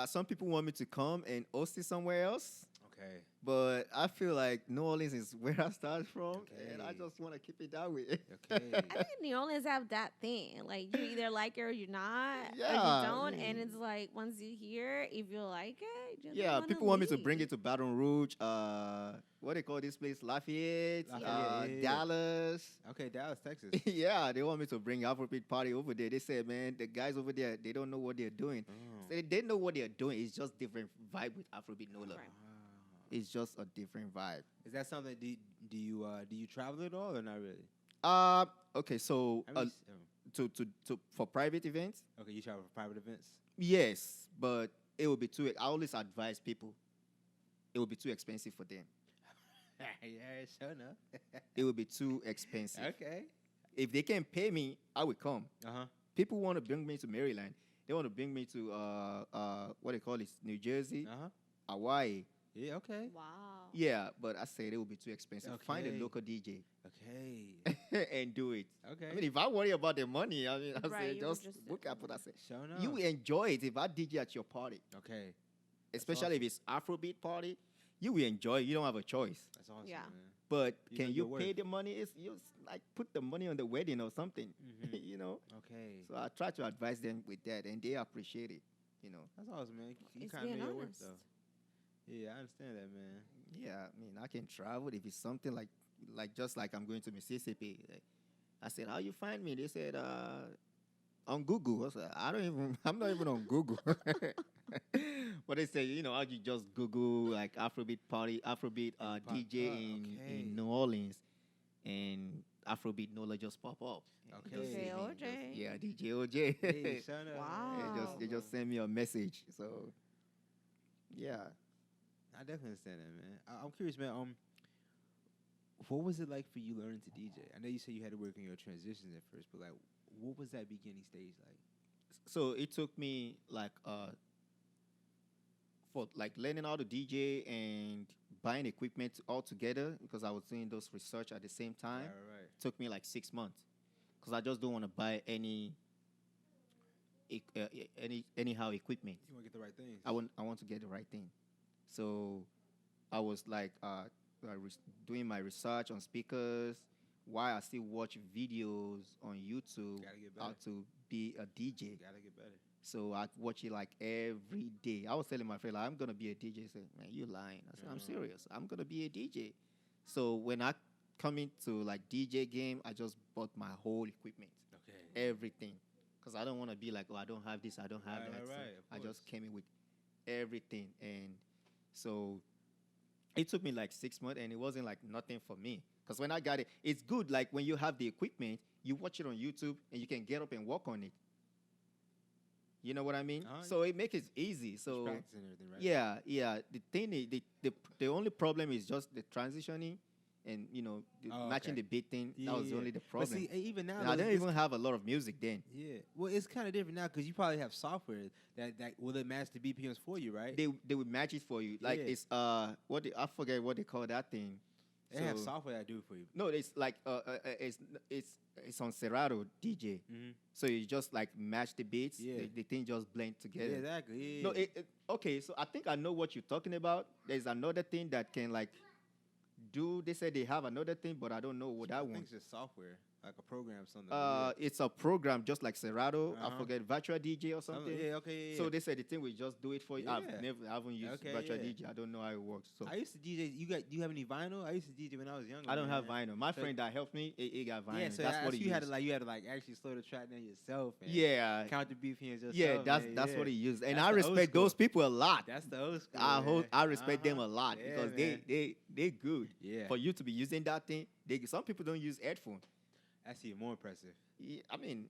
some people want me to come and host it somewhere else. Okay. But I feel like New Orleans is where I started from, and I Okay. just want to keep it that way. Okay. I think New Orleans have that thing. Like you either like it or you're not, or Yeah, you I don't. And mean- it's like once you hear, if you like it, you Yeah, don't wanna people want me to bring leave. it to Baton Rouge. What they call this place? Lafayette, Lafayette, yeah. Dallas. Okay, Dallas, Texas. Yeah, they want me to bring AfroBeats Party over there. They said, man, the guys over there, they don't know what they're doing. Oh. They know what they're doing. It's just different vibe with Afrobeat Nola. Right. Wow. It's just a different vibe. Is that something? Do you travel at all or not really? Okay, so I mean, to for private events, okay, you travel for private events. yes, but it will be too. I always advise people, it will be too expensive for them. Yeah, sure enough. It will be too expensive. Okay. If they can pay me, I will come. Uh-huh. People want to bring me to Maryland. They want to bring me to what they call it, New Jersey, Uh-huh. Hawaii. Yeah, okay. Wow. Yeah, but I said it will be too expensive. Find a Okay. local DJ Okay. and do it. Okay. I mean, if I worry about the money, I mean, I Right, say you would just just book sit up. But I say sure enough. you enjoy it if I DJ at your party, Okay. especially if it's Afrobeat party. You will enjoy it. You don't have a choice. That's awesome, Yeah. man. But You can know you your pay worth. the money? It's you like put the money on the wedding or something, Mhm. you know. Okay. So I try to advise them with that, and they appreciate it, you know. That's awesome, man. You It's kind of being know your worth, honest. though. Yeah, I understand that, man. Yeah, I mean, I can travel if it's something like just like I'm going to Mississippi. Like, I said, how you find me? They said, on Google. I said, I'm not even on Google. But they say, you know, how you just Google like Afrobeat party, Afrobeat And you pop DJ up, in okay. New Orleans, and Afrobeat Nola just pop up. And Okay. just see me, Ojay. just- yeah, DJ Ojay. Hey, shut up. Wow. They just send me a message. So, yeah. I definitely understand that, man. I'm curious, man. What was it like for you learning to DJ? I know you said you had to work on your transitions at first, but like, what was that beginning stage like? So it took me like for like learning how to DJ and buying equipment all together because I was doing those research at the same time. Right. Took me like 6 months because I just don't want to buy anyhow equipment. You want to get the right things. I want to get the right thing. So I was like doing my research on speakers while I still watch videos on YouTube Gotta get how better. to be a DJ. Gotta get better. So I watch it like every day. I was telling my friend, like, I'm gonna be a DJ. He said, man, you lying. I said, I'm serious. I'm gonna be a DJ. So when I come into like DJ game, I just bought my whole equipment, Okay. everything, because I don't want to be like, oh, I don't have this, I don't have Right, that. right, So right, of I course. just came in with everything, and so it took me like 6 months, and it wasn't like nothing for me. Because when I got it, it's good. Like when you have the equipment, you watch it on YouTube, and you can get up and work on it. You know what I mean? Uh-huh. So it makes it easy. So Just practicing everything, right? yeah. The thing is, the only problem is just the transitioning, and you know, matching okay. the beat thing. That was only the But problem. see, even now, And I though, didn't even have a lot of music then. yeah. Well, it's kind of different now because you probably have software that will it match the BPMs for you, right? They would match it for you. Like Yeah. it's I forget what they call that thing. They have So- software that do it for you. No, it's like it's on Serato DJ. Mm-hmm. So you just like match the beats. Yeah. The thing just blend Yeah, together. exactly. Yeah. No, okay. So I think I know what you're talking about. There's another thing that can like do. They said they have another thing, but I don't know what I that think one. it's just software, like a program, or something. It's a program just like Serato. I Uh-huh. forget Virtual DJ or something. Yeah, okay. Yeah, So they said the thing will just do it for you. Yeah. I haven't used Okay, Virtual yeah. DJ. I don't know how it works. So I used to DJ. Do you have any vinyl? I used to DJ when I was younger. I don't have man. vinyl. My So- friend that helped me, he got vinyl. Yeah, so that's what he you had used. to actually slow the track down yourself. And Yeah, count the BPMs yourself. yeah. That's man, that's yeah. what he used, and That's I the old respect those school. people a lot. That's the old school. I respect them a Uh-huh. lot Yeah, because man. they good. Yeah. For you to be using that thing, some people don't use headphone. That's even more impressive. Yeah, I mean,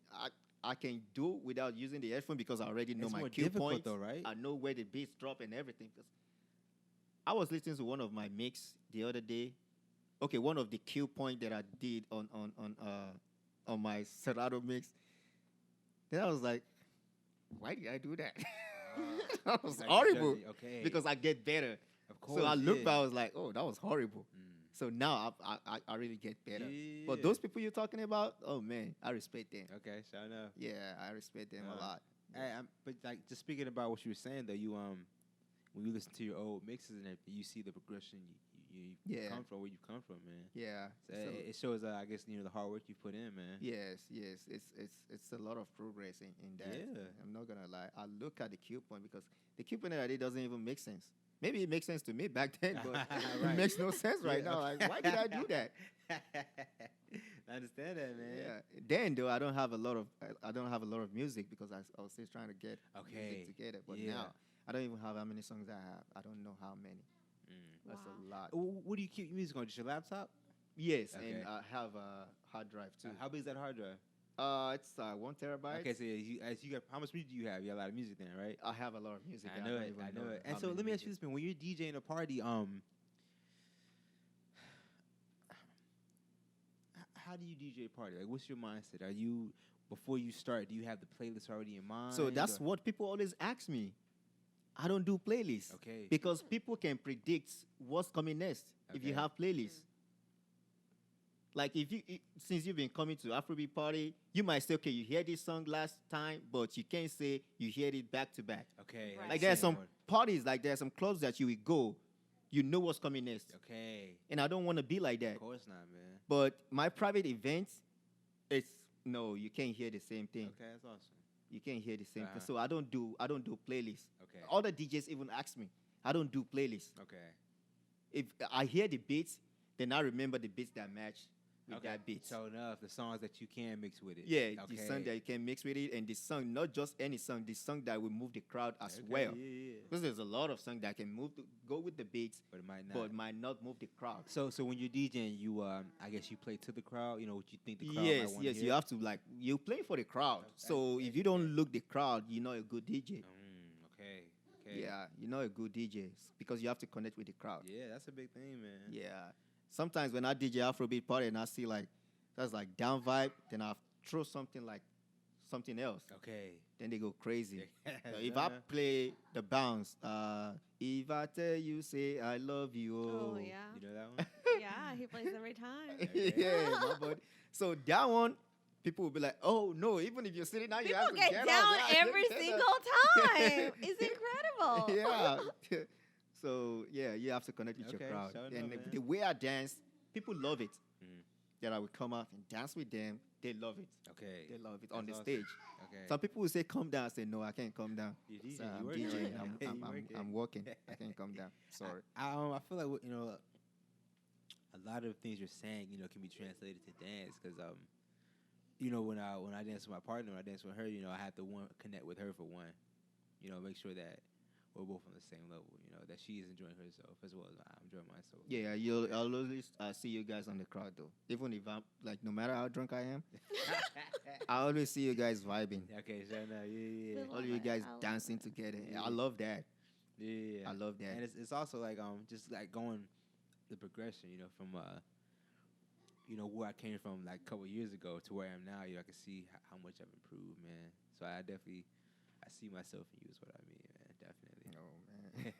I can do without using the headphone because I already know It's my more cue difficult points. though, right? I know where the beats drop and everything. 'Cause I was listening to one of my mix the other day. Okay, one of the cue point that I did on my Serato mix. Then I was like, why did I do that? That was Like, horrible. Okay. Because I get better. of course, So I looked yeah. back, I was like, oh, that was horrible. Mm. So now I really get better. Yeah. But those people you're talking about, oh man, I respect them. Okay, sure enough. Yeah, I respect them a Uh, lot. But like just speaking about what you were saying though, when you listen to your old mixes and everything, you see the progression you come from, where you come from, man. Yeah. So it shows, I guess, the hard work you put in, man. Yes. It's a lot of progress in that. Yeah. I'm not gonna lie. I look at the cue point because the cue point that I did doesn't even make sense. Maybe it makes sense to me back then, but it makes no sense right now. Like, why did I do that? I understand that, man. Yeah. Then though, I don't have a lot of music because I was still trying to get music together. But now I don't even have how many songs I have. I don't know how many. That's a lot. What do you keep your music on? Just your laptop? Yes, Okay. and I have a hard drive too. How big is that hard drive? It's 1 terabyte. Okay, so you got, how much music do you have? You got a lot of music then, right? I have a lot of music. I know it. And so let me ask you this, man. When you're DJing a party, how do you DJ a party? Like, what's your mindset? Are you, before you start, do you have the playlist already in mind? So that's what people always ask me. I don't do playlists. Okay. Because people can predict what's coming next if you Okay. have playlists. Like since you've been coming to AfroBeats Party, you might say, okay, you hear this song last time, but you can't say you hear it back to back. Okay. Right. Like there are some parties, like there are some clubs that you will go, you know what's coming next. Okay. And I don't want to be like that. Of course not, man. But my private events, no, you can't hear the same thing. Okay, that's awesome. You can't hear the same thing. So I don't do playlists. Okay. Other DJs even ask me. I don't do playlists. Okay. If I hear the beats, then I remember the beats that match with that beat. So enough, the songs that you can mix with it. Yeah, the song that you can mix with it, and the song, not just any song, the song that will move the crowd as well. Yeah. Because there's a lot of songs that can go with the beats, But it might not. but might not move the crowd. So when you're DJing, you I guess you play to the crowd. You know what you think the crowd might Yes, want to hear. you have to, like, you play for the crowd. So if you don't look the crowd, you're not a good DJ. Okay. Yeah, you're not a good DJ because you have to connect with the crowd. Yeah, that's a big thing, man. Yeah. Sometimes when I DJ AfroBeats Party and I see like that's like down vibe, then I throw something like something else. Okay. Then they go crazy. So if I play the bounce, if I tell you, say I love you. Oh, yeah. You know that one? Yeah, he plays every time. Yeah, my bud. So that one, people will be like, oh no, even if you're sitting down, you have People to get get down up. Yeah, every get single up. time. It's incredible. Yeah. So yeah, you have to connect with Okay, your crowd. sure And enough, the way I dance, people love it. Mhm. That I will come out and dance with them. They love it. Okay. They love it on the That's stage. Okay. Some people will say, "Come down." I say, "No, I can't come down. You DJ, So you I'm working DJing. right now. You working. I'm working. I can't come down. Sorry." I feel like a lot of things you're saying can be translated to dance because when I dance with my partner, when I dance with her, I have to connect with her for one, make sure that we're both on the same level, that she is enjoying herself as well as I'm enjoying myself. Yeah, I'll always see you guys on the crowd though. Even if I'm like, no matter how drunk I am, I always see you guys vibing. Okay, so now, yeah. All you guys dancing together. I love that. Yeah, I love that. And it's also like just like going the progression, from where I came from like a couple years ago to where I am now. I can see how much I've improved, man. So I see myself in you is what I mean, man. Definitely. Oh man.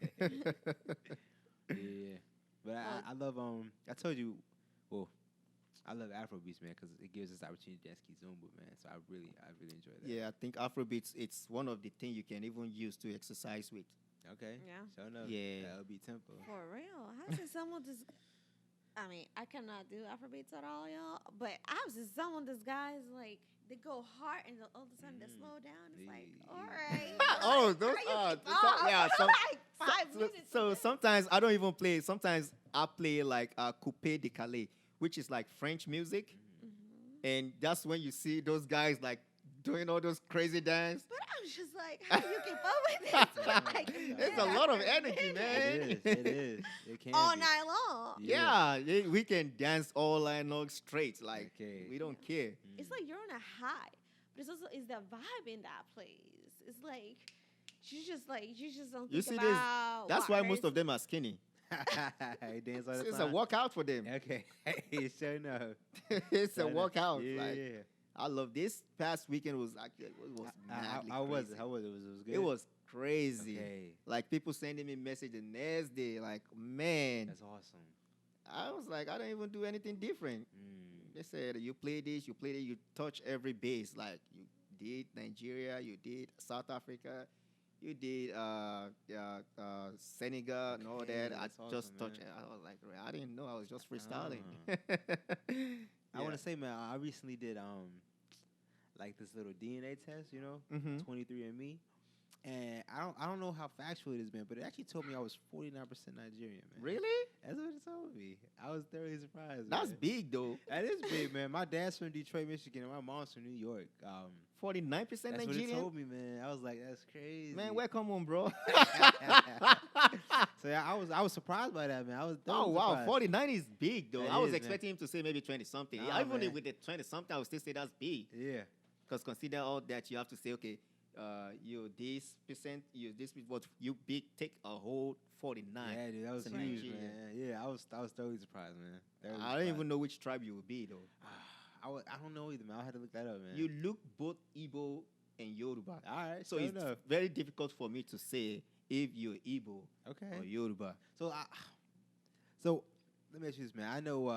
Yeah, but I love I told you, well, I love AfroBeats, man, because it gives us the opportunity to dance Kizomba, man. So I really enjoy that. Yeah, I think AfroBeats, it's one of the things you can even use to exercise with. Okay. Yeah. So enough. Yeah. That'll be tempo. For real. How is someone just... I mean, I cannot do Afrobeats at all, y'all. But I've seen someone, this guy's like, they go hard and all of a sudden they slow down. It's like, Yeah. all right. Oh, those yeah. Like 5 minutes. So sometimes I don't even play. Sometimes I play like Coupé de Calais, which is like French music, and that's when you see those guys like doing all those crazy dance. But I'm just like, how do you keep up with this? Like, It's a lot of energy, man. It is. It can all be. night long. Yeah, we can dance all night long straight. Like Okay. we don't care. It's like you're on a high, but it's the vibe in that place. It's like you just don't You think see this? about. That's why most of them are skinny. He dance all the It's a time. workout for them. Okay. Sure enough. It's a Sure enough. workout. Yeah. Like, I love this past weekend was actually madly How was crazy. it? How was it? Was it good? It was crazy. Okay. Like people sending me message the next day. Like, man, That's awesome. I was like, I don't even do anything different. They said you play this, you touch every base. Like you did Nigeria, you did South Africa, you did Senegal and all Okay, that. I that's just awesome, touched man. it. I was like, I didn't know. I was just freestyling. I want to say, man, I recently did like this little DNA test, you know, Mm-hmm. 23andMe, and I don't know how factual it is, man, but it actually told me I was 49% Nigerian, man. Really? That's what it told me. I was thoroughly surprised. That's man. big though. That is big, man. My dad's from Detroit, Michigan, and my mom's from New York. 49% That's what it Nigerian. told me, man. I was like, that's crazy. Man, welcome home, bro. So yeah, I was surprised by that, man. I was Oh wow, surprised. 49 is big though. That I was is, man. expecting him to say maybe 20 something. Nah, Even man. with the 20 something, I would still say that's big. Yeah. Because consider all that you have to say, okay, you this percent, you this, but you big take a whole 49. Yeah, dude, that was It's huge, Nigeria. man. Yeah, I was thoroughly surprised, man. Thoroughly I don't surprised. even know which tribe you would be though. I don't know either, man. I had to look that up, man. You look both Igbo and Yoruba. all right? So fair it's enough. very difficult for me to say if you're Igbo Okay. or Yoruba. So let me ask you this, man. I know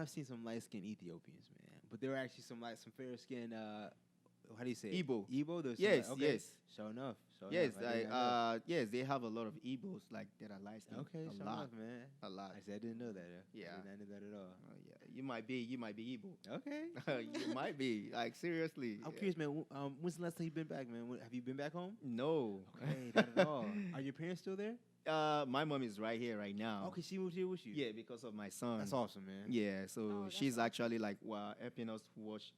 I've seen some light skinned Ethiopians, man, but there were actually some fair skinned. How do you say it? Igbo. Igbo. There's some, Yes, okay. yes. Sure enough. Sure Yes, enough. I did not know. yes, they have a lot of Igbos like that are licensed. Okay, a sure lot, enough, man. a lot. Actually, I didn't know that. Yeah. I did not know that at all. Yeah, you might be Igbo. Okay. You might be like seriously. I'm curious, man. When's the last time you've been back, man? Have you been back home? No. Okay, not at all. Are your parents still there? My mom is right here right now. Okay, she moved here with you. Yeah, because of my son. That's awesome, man. Yeah, so Oh, that's she's awesome. actually like helping us watch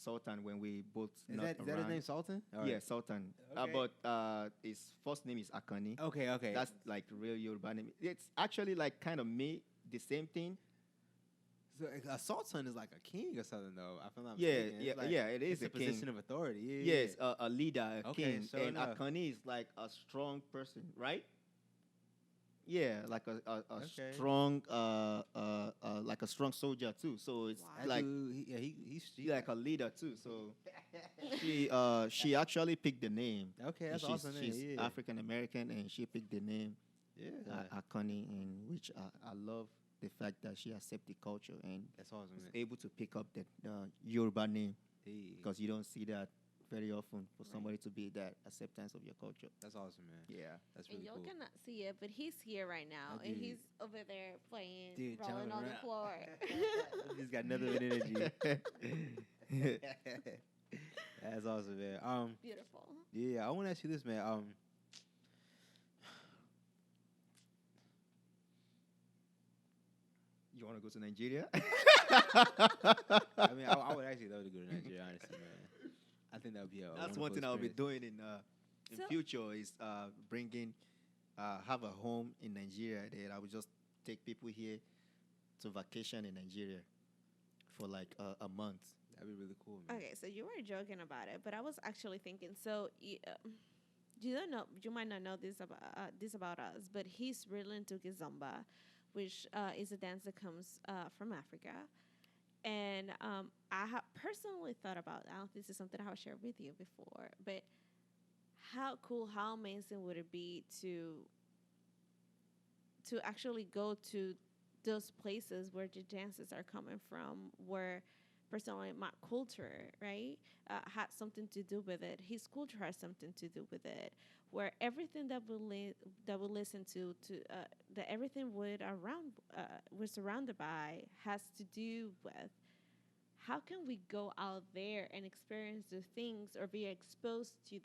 Sultan when we both Is not that his around. name, Sultan? All Yeah, right. Sultan. Okay. But his first name is Akani. Okay. That's like real Yoruba name. It's actually like kind of me the same thing. So a sultan is like a king or something, though. I feel like Yeah, it is it's a a king. position of authority. Yeah, Yes, a leader, a Okay, king, sure and enough. Akani is like a strong person, right? Yeah, like a Okay. strong, like a strong soldier too. So it's Wow. That like dude, he's like a leader too. So she actually picked the name. okay, And that's she's awesome. she's yeah. African American, and she picked the name Yeah, Akani, and which I love the fact that she accepts the culture and that's awesome, is man. able to pick up the Yoruba name, Hey, because you don't see that very often for somebody to be that acceptance of your culture. that's awesome, man. Yeah. That's And really y'all cool. cannot see it, but he's here right now, I and did. he's over there playing, Dude, rolling jumping on the around. floor. He's got nothing but energy. That's awesome, man. Beautiful. Yeah, I want to ask you this, man. You want to go to Nigeria? I mean, I would actually love to go to Nigeria, honestly, man. I think that would be a That's one wonderful thing I'll be experience. doing in So- future is bringing have a home in Nigeria. That I would just take people here to vacation in Nigeria for like a month. That'd be really cool, man. Okay, so you were joking about it, but I was actually thinking. So you don't know, you might not know this about us, but he's really into kizomba, which is a dance that comes from Africa. And I have personally thought about. I don't know if this is something I have shared with you before, but how cool, how amazing would it be to actually go to those places where the dances are coming from, where personally my culture, right, had something to do with it. His culture has something to do with it. Where everything that we listen to that everything we're surrounded by has to do with. How can we go out there and experience the things or be exposed to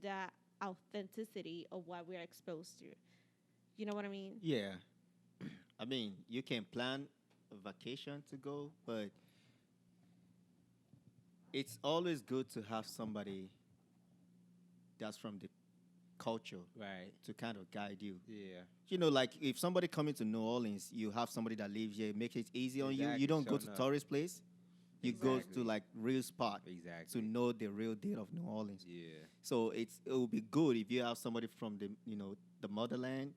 that authenticity of what we're exposed to? You know what I mean? Yeah. I mean, you can plan a vacation to go, but it's always good to have somebody that's from the culture Right. to kind of guide you. Yeah. You know, like if somebody coming to New Orleans, you have somebody that lives here, make it easy on you. Exactly, You don't go sure to enough. tourist place. You go Exactly. to like real spot Exactly. to know the real deal of New Orleans. Yeah. So it will be good if you have somebody from the the motherland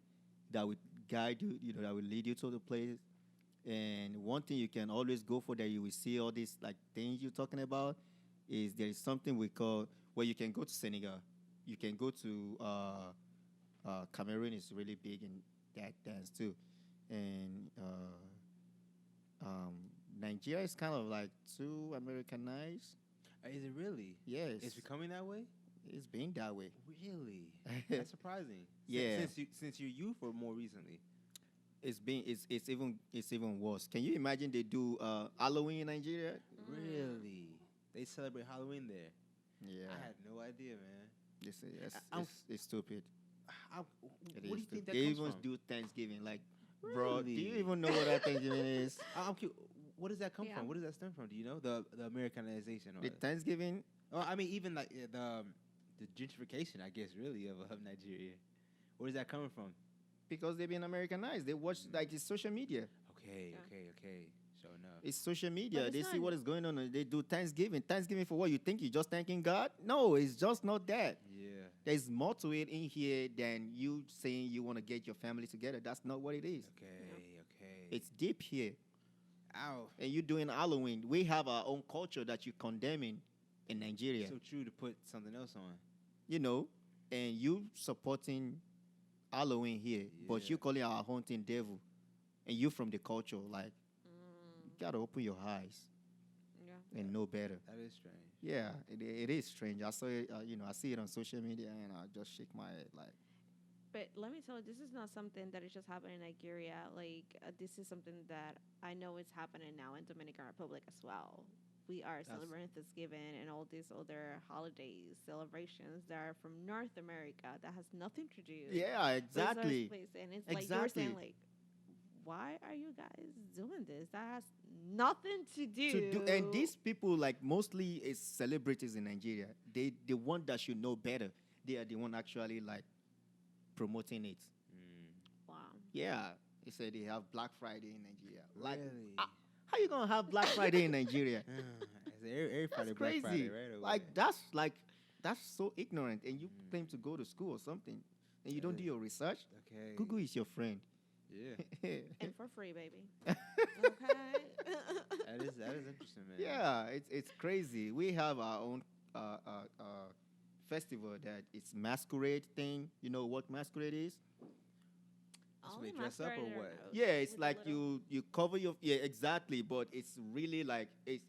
that would guide you, that will lead you to the place. And one thing you can always go for that you will see all these like things you're talking about is there is something we call where you can go to Senegal, you can go to Cameroon is really big in that dance too, and Nigeria is kind of like too Americanized. Is it really? Yes, It's becoming that way. It's been that way. Really? That's surprising. Yeah. Since your youth or more recently? It's even worse. Can you imagine they do Halloween in Nigeria? Really? They celebrate Halloween there? Yeah. I had no idea, man. It's stupid. What It do you is think stupid. that They comes even from? do Thanksgiving. Like, bro, do you Really? even know what that Thanksgiving is? I'm curious. What does that come Yeah. from? What does that stem from? Do you know the Americanization or The Thanksgiving, Well, I mean, even like the gentrification, I guess, really of Nigeria. Where's that coming from? because they've been Americanized. They watch like it's social media. Okay, Yeah. okay. Sure enough. It's social media. it's They see not- what is going on. And they do Thanksgiving. Thanksgiving for what? You think you're just thanking God? No, it's just not that. Yeah. There's more to it in here than you saying you want to get your family together. That's not what it is. Okay. It's deep here. Ow. And you doing Halloween. We have our own culture that you're condemning in Nigeria. So true to put something else on. You know, and you supporting Halloween here, but Yeah. you calling our hunting devil, and you from the culture, like you gotta open your eyes Yeah. and know better. That is strange. Yeah, it is strange. I saw it, I see it on social media, and I just shake my head like, But let me tell you, this is not something that is just happening in Nigeria. Like, this is something that I know is happening now in Dominican Republic as well. We are celebrating Thanksgiving and all these other holidays, celebrations that are from North America that has nothing to do yeah, with those exactly. places. And it's like you're Exactly. saying, like, why are you guys doing this? That has nothing to do. To do, and these people, like mostly is celebrities in Nigeria. They the one that should know better. They are the one actually like promoting it. Wow. Yeah, they say they have Black Friday in Nigeria. Like, Really? how you gonna have Black Friday in Nigeria? Every That's Friday, Black crazy. Friday, right? Like that's so ignorant. And you claim to go to school or something, and you don't do your research. Okay. Google is your friend. Yeah. And for free, baby. Okay. That is interesting, man. Yeah, it's crazy. We have our own festival that it's masquerade thing. You know what masquerade is? That's Only when they dress up or masquerade what? knows Yeah, it's with the like little- you cover your exactly, but it's really like it's.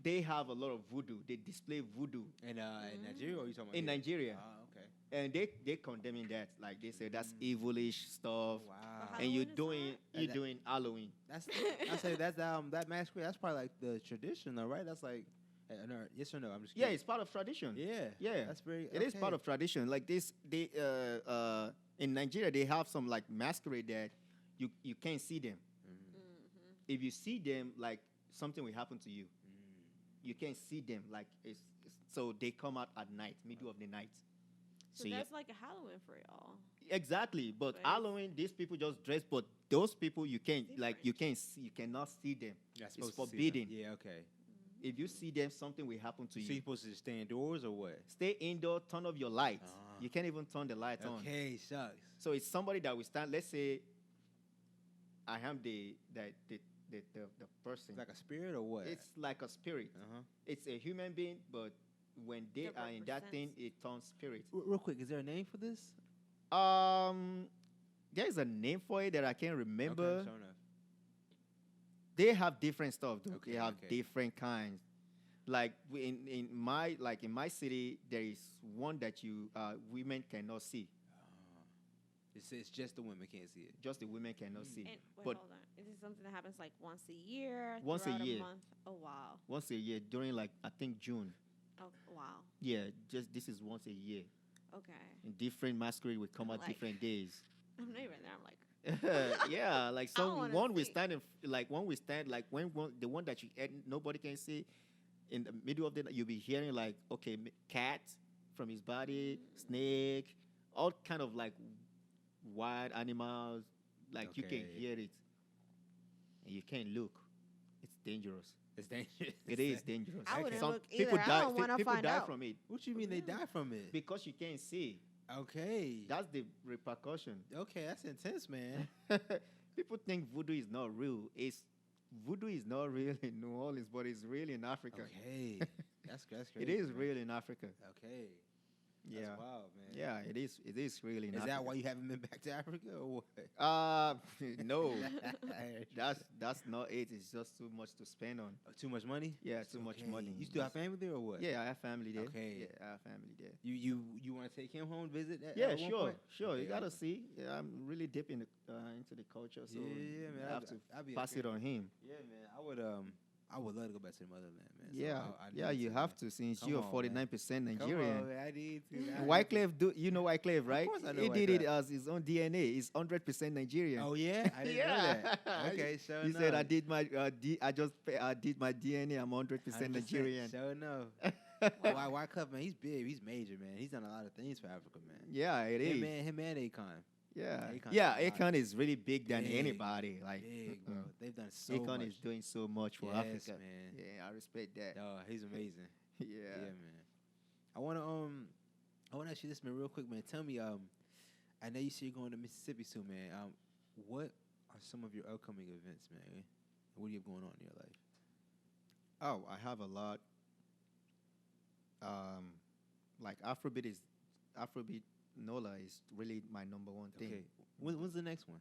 They have a lot of voodoo. They display voodoo In Nigeria, or you talking about in here? Nigeria, Ah, okay. and they condemning that. Like they say that's evilish stuff. Wow. How- And you're Halloween is doing that? doing Halloween. That's I say that's that masquerade. That's probably like the tradition, though, right? That's like, no, yes or no? I'm just Yeah, curious. it's part of tradition. yeah, Yeah, That's very. It is part of tradition. Like this, they in Nigeria they have some like masquerade that you can't see them. If you see them, like something will happen to you. You can't see them. Like so they come out at night, middle of the night. So yeah. that's like a Halloween for y'all. Exactly, but Right. Halloween, these people just dress, but those people you can't like Different. you cannot see them. You're It's supposed to see them. forbidden. Yeah, okay. If you see them, something will happen to So you. you're supposed to just stay indoors or what? Stay indoor, turn off your lights. Ah. You can't even turn the light on. Okay, shucks. So it's somebody that will stand. Let's say I am the person. It's like a spirit or what? It's like a spirit. Uh-huh. It's a human being, but when they That are in that thing, represents- it turns spirit. Real quick, is there a name for this? There is a name for it that I can't remember. Okay, sure enough. They have different stuff, though. Okay, They have okay. different kinds. Like in my city, there is one that you women cannot see. It's just the women can't see it. Just the women cannot see. And wait, But hold on. Is this something that happens like once a year? Once a throughout year. month? Oh wow. once a year during like I think June. Oh wow. Yeah, just this is once a year. Okay. And different masquerade will come out Like- different days. I'm not even there. I'm like, Yeah, like I don't so wanna one we see. stand in like one we stand like the one that nobody can see in the middle of the night, you'll be hearing like okay cat from his body, snake, all kind of like wild animals, like you can Okay. hear it and you can't look. It's dangerous. It's dangerous. It is dangerous. I wouldn't Some look people either. I die. don't wanna People find die out. from it What you mean they die from it? because you can't see. Okay. That's the repercussion. Okay, that's intense, man. People think voodoo is not real. Voodoo is not real in New Orleans, but it's real in Africa. Okay. That's crazy. It is man. real in Africa. Okay. Yeah. That's wild, man. Yeah, it is. It is really. Is not that why you haven't been back to Africa or what? No, that's not it. It's just too much to spend on. Too much money? Yeah, too much money. You still have family there or what? Yeah, I have family there. Okay. Yeah, I have family there. You want to take him home, visit? Yeah, at one point? sure. Okay, You gotta awesome. see. Yeah, I'm really deep in into the culture, so Yeah, man. I have to I'd be pass okay. it on him. Yeah, man. I would love to go back to the motherland, man. So Yeah, I need you to, have man. to since Come you're on, 49% Come Nigerian. on, man. I need to. And Wyclef, you know Wyclef, right? course I know He did it Wyclef. as his own DNA. He's 100% Nigerian. Oh yeah, I didn't know that. Okay, sure. He said, "I did my I did my DNA. I'm 100% Nigerian." Sure enough. Why Cup, man? He's big. He's major, man. He's done a lot of things for Africa, man. Yeah, it is. Him and Akon. Yeah, Akon's yeah. a lot. Akon is really big than Big, anybody. Like, Big, bro. They've done so Akon much. is doing so much for Yes, Africa. man. Yeah, I respect that. Oh, he's amazing. Yeah. Yeah, man. I wanna ask you this, man, real quick, man. Tell me, I know you say you're going to Mississippi soon, man. What are some of your upcoming events, man? What do you have going on in your life? Oh, I have a lot. Like Afrobeat Nola is really my number one thing. Okay. When's the next one?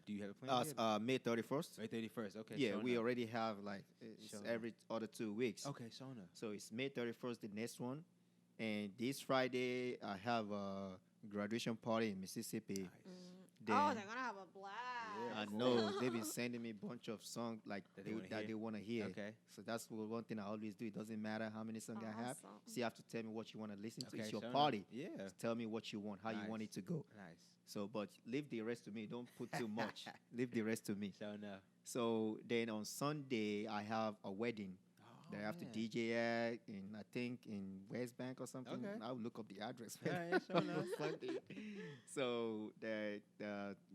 Do you have a plan? yet? May 31st. May 31st. Okay. Yeah, sure we enough. already have like it's Sure every other 2 weeks. Okay, sure enough. So it's May 31st, the next one. And this Friday, I have a graduation party in Mississippi. Nice. Then Oh, they're gonna have a blast. Yeah. I know they've been sending me a bunch of songs like That they wanna they hear? want to hear. Okay. So that's one thing I always do. It doesn't matter how many songs I have. Awesome. So you have to tell me what you want to listen to. Okay, It's your sure party. enough. Yeah. Just tell me what you want, how you want Nice. it to go. Nice. So, but leave the rest to me. Don't put too much. Leave the rest to me. Sure enough. So then on Sunday, I have a wedding that I have to man. DJ at I think in West Bank or something. Okay. I'll look up the address. Yeah, yeah, sure on enough. Sunday. So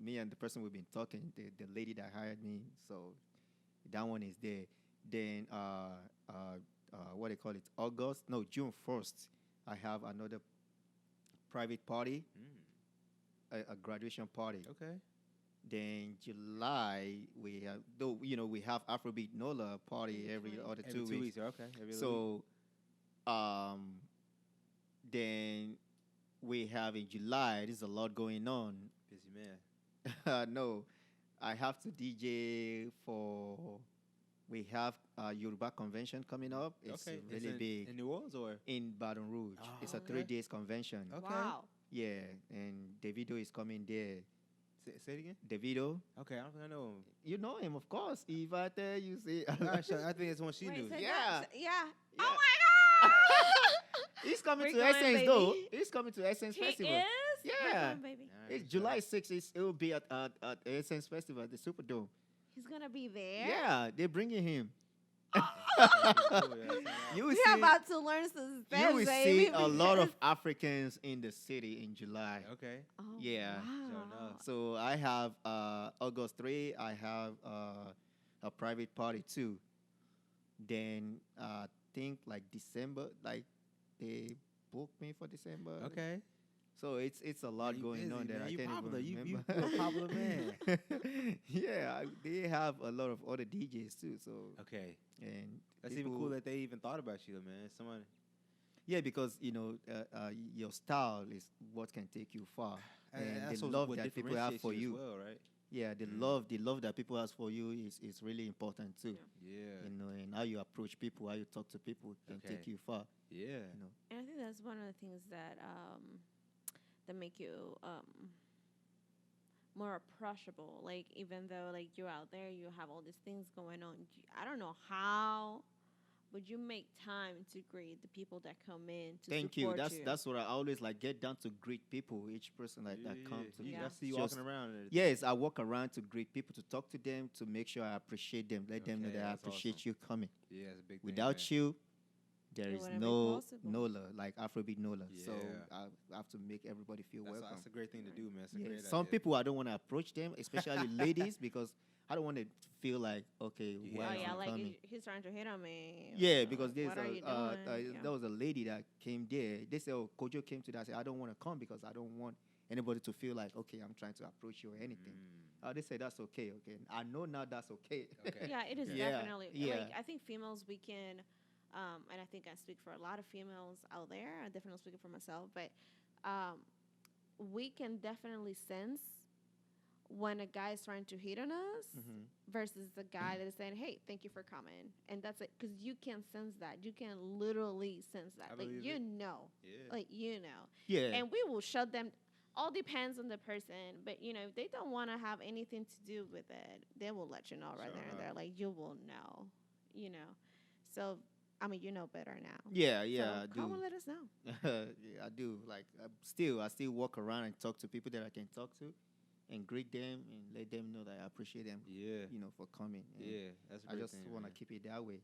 me and the person we've been talking, the lady that hired me, so that one is there. Then what they call it, June 1st, I have another private party, a graduation party. Okay. Then July we have Afrobeat Nola party every other Every 2 weeks. Okay. Every other So then we have in July, there's a lot going on. week. Busy man. No, I have to DJ for. We have a Yoruba convention coming up. It's Okay. really big in New Orleans or in Baton Rouge. Oh, It's a okay. 3 days convention. Okay. Wow. Yeah, and Davido is coming there. Say it again. Davido, Okay, I don't think I know him. you know him, of course. If I tell you, say, Alright, sure. I think that's one she Wait, knew. say Yeah. that- yeah. Yeah. Oh my God. He's coming We're to going, Essence baby. though. He's coming to Essence He Festival. is. Yeah. We're going, baby. Alright, It's sure. July 6th. It will be at Essence Festival at the Superdome. He's gonna be there. Yeah, they're bringing him. Cool, yeah, You will We're see, about to learn some you Spanish, will baby, see a lot of because- Africans in the city in July. Okay. Oh, Yeah. Wow. enough. So I have August 3. I have a private party too. Then think like December, like they booked me for December. Okay. So it's a lot you going busy, on that man. I You can't popular. even You remember. a popular man. Yeah, they have a lot of other DJs too. So Okay. and That's even people- cool that they even thought about you, man. Someone. Yeah, because your style is what can take you far, and that's the what love that people have differentiates for as you. well, right? Yeah, the Mm. love that people have for you is really important too. Yeah. You know, and how you approach people, how you talk to people can Okay. take you far. Yeah. You know. And I think that's one of the things that make you more approachable. Like even though like you're out there, you have all these things going on. I don't know how, but you make time to greet the people that come in to Thank you. support That's what I always like. Get down to greet people. Each person like that comes to me. Yeah. I see you Just- walking around. And Yes, I walk around to greet people, to talk to them, to make sure I appreciate them, let them know Okay, that I that's appreciate awesome. you coming. Yeah, it's a big thing. Without man. you, there It is wouldn't be no possible. Nola, like Afrobeat Nola. So Yeah. I have to make everybody feel welcome. That's a great thing to do, man. It's a Yeah, great some idea. people I don't want to approach them, especially ladies, because I don't want to feel like, okay, Yeah. why Oh is yeah, he like coming? he's trying to hit on me. Yeah, because there's what are you doing? Yeah. there was a lady that came there. They said, "Oh, Kojo came to that." I said, "I don't want to come because I don't want anybody to feel like, okay, I'm trying to approach you or anything." They said that's okay. Okay, I know now that's okay. Okay. Yeah, it is Yeah, definitely. yeah. Like I think females we can And I think I speak for a lot of females out there. I definitely speaking for myself, but um, we can definitely sense when a guy is trying to hit on us Mm-hmm. versus the guy that is saying, "Hey, thank you for coming," and that's it. Because you can sense that. You can literally sense that. I Like believe you it. know, Yeah. like you know. Yeah. And we will shut them. All depends on the person, but you know, if they don't want to have anything to do with it, they will let you know right Sure there and enough. there. Like you will know, you know. So I mean, you know better now. Yeah, So yeah, I come do. and let us know. Yeah, I do. Like, I still walk around and talk to people that I can talk to, and greet them and let them know that I appreciate them. Yeah. For coming. And Yeah. That's a I great just thing, want to man. keep it that way.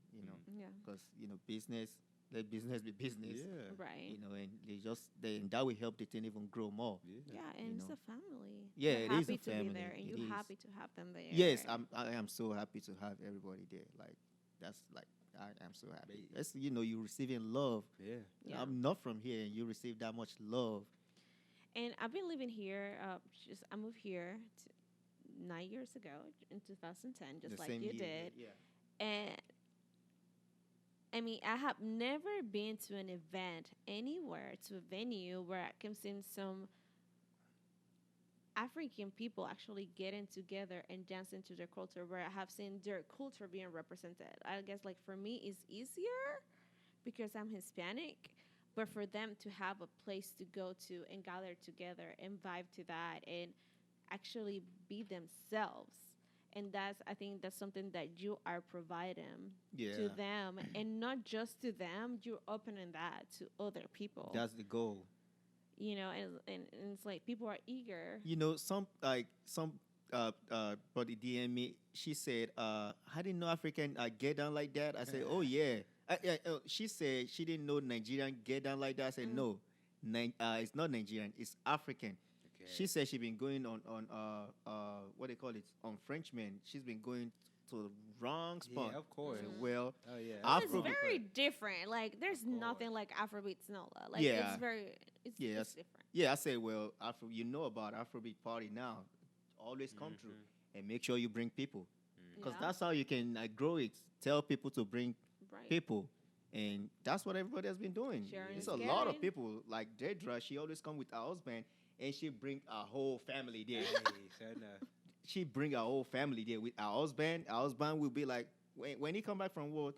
Yeah. Because business, let business be business. Yeah. Right. And and that will help the thing even grow more. Yeah, you and it's know. a family. Yeah, You're it is a happy to family. be there, and It you're is. happy to have them there. Yes, I am so happy to have everybody there. Like, that's like, I am so happy. Ba- That's you receiving love. Yeah. Yeah. I'm not from here, and you receive that much love. And I've been living here. I moved here 9 years ago in 2010, just The like same you year, did. Yeah. And I mean, I have never been to an event anywhere, to a venue where I can see some African people actually getting together and dancing to their culture, where I have seen their culture being represented. I guess, like, for me, it's easier because I'm Hispanic, but for them to have a place to go to and gather together and vibe to that and actually be themselves. And I think that's something that you are providing Yeah. to them, and not just to them, you're opening that to other people. That's the goal. And it's like people are eager. Some body DM me. She said, "I didn't know African get down like that." I said, "Oh yeah." She said she didn't know Nigerian get down like that. I said, "No, it's not Nigerian. It's African." Okay. She said she been going on what they call it, on Frenchman. She's been going to the wrong spot. Yeah, of course. I said, well, Oh yeah. Well, it's Afro- very different. Like there's Of course. nothing like AfroBeats Nola. Like Yeah. it's very it's, Yeah, it's different. yeah. I said, well, you know about AfroBeats Party now. Always come through and make sure you bring people, because Yeah. that's how you can grow it. Tell people to bring Right. people, and that's what everybody has been doing. Sharing It's is a lot of caring. people. Like Djojay, she always come with her husband, and she bring a whole family there. Hey, sure enough. She bring her whole family there with her husband. Her husband will be like, when he come back from work,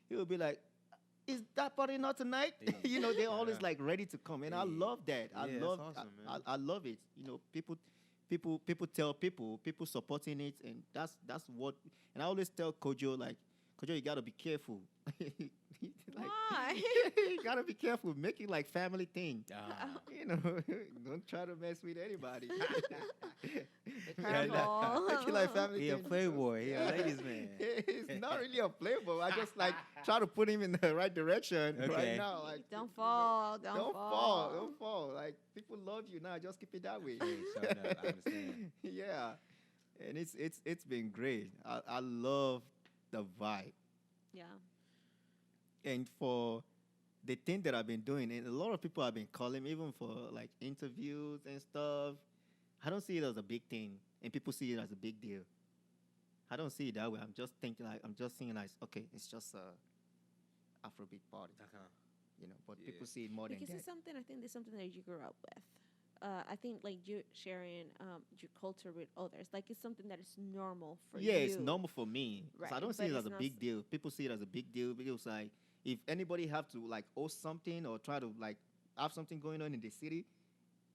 he will be like, "Is that party not tonight?" Yeah. They're always Yeah. like ready to come, and I Yeah. love that. I Yeah, that's love, awesome, man. I love it. People tell people supporting it, and that's what. And I always tell Kojo, like, Kojo, you gotta be careful. Why? You gotta be careful. Make it like family thing. Ah. Don't try to mess with anybody. Careful. Make it like family He a thing. playboy. He a ladies man. It's not really a playboy. I just like try to put him in the right direction right Okay. now. Like, Don't fall. don't fall. Don't fall. Like, people love you now. Just keep it that way. Hey, sure enough. I understand. Yeah, and it's been great. I love the vibe, Yeah. and for the thing that I've been doing, and a lot of people have been calling me even for like interviews and stuff. I don't see it as a big thing, and people see it as a big deal. I don't see it that way. I'm just seeing like, okay, it's just a Afrobeat party, But Yeah. people see it more than Because that. it's something, I think there's something that you grew up with. I think like you sharing your culture with others, like it's something that is normal for you. Yeah, it's normal for me. 'Cause I Right, don't see but it as it's a not big deal. People see it as a big deal because, like, if anybody have to like host something or try to like have something going on in the city,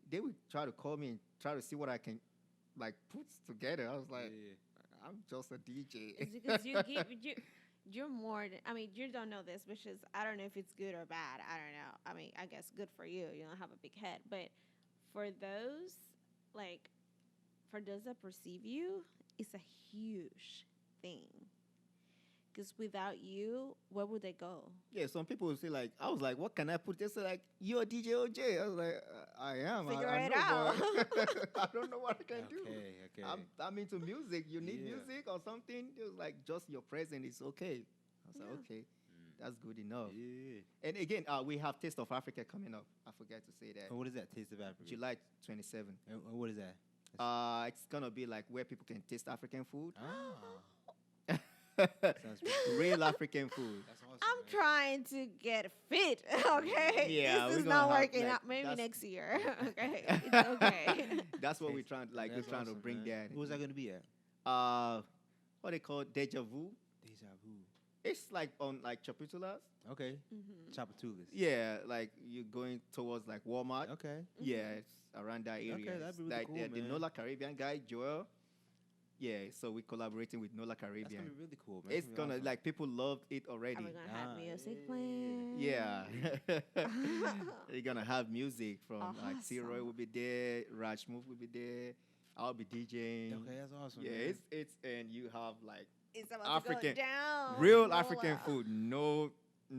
they would try to call me and try to see what I can like put together. I was like, Yeah. I'm just a DJ. It's because you're more than, I mean, you don't know this, which is, I don't know if it's good or bad. I don't know. I mean, I guess good for you. You don't have a big head. But for those, like, for those that perceive you, it's a huge thing. Because without you, where would they go? Yeah, some people will say like, I was like, what can I put? They say like, you're DJ Ojay. I was like, I am. Figure I it know, out. but I don't know what I can do. Okay. I'm into music. You need Yeah. music or something? It was like, just your presence is okay. I was like, Yeah. okay, that's good enough. Yeah. And again, we have Taste of Africa coming up. I forgot to say that. And what is that? Taste of Africa. July 27th. And what is that? It's gonna be like where people can taste African food. Ah. Sounds pretty cool. Real African food. That's awesome. I'm man. trying to get fit. Okay. Yeah, This we're is gonna not have, working like, out. Maybe that's- next year. Okay. It's okay. That's what we're Taste- trying. Like we're That's trying to awesome, bring man. that. Who's that gonna be at? What they call deja vu. Deja vu. It's like on like Chapitulas. Okay. Mhm. Chapatulas. Yeah, like you're going towards like Walmart. Okay. Yeah, it's around that area. Okay, that'd It's be really like cool, the man. Nola Caribbean guy, Joel. Yeah, so we're collaborating with Nola That's Caribbean. gonna be really cool, man. It's gonna awesome. like people loved it already. Are we gonna have Ah, music yeah. playing? Yeah. They're gonna have music from like T-Roy Awesome. will be there, Raj Move will be there, I'll be DJing. Okay, that's awesome. Yeah, man. it's and you have like It's about African- to go down. real Nola. African food, no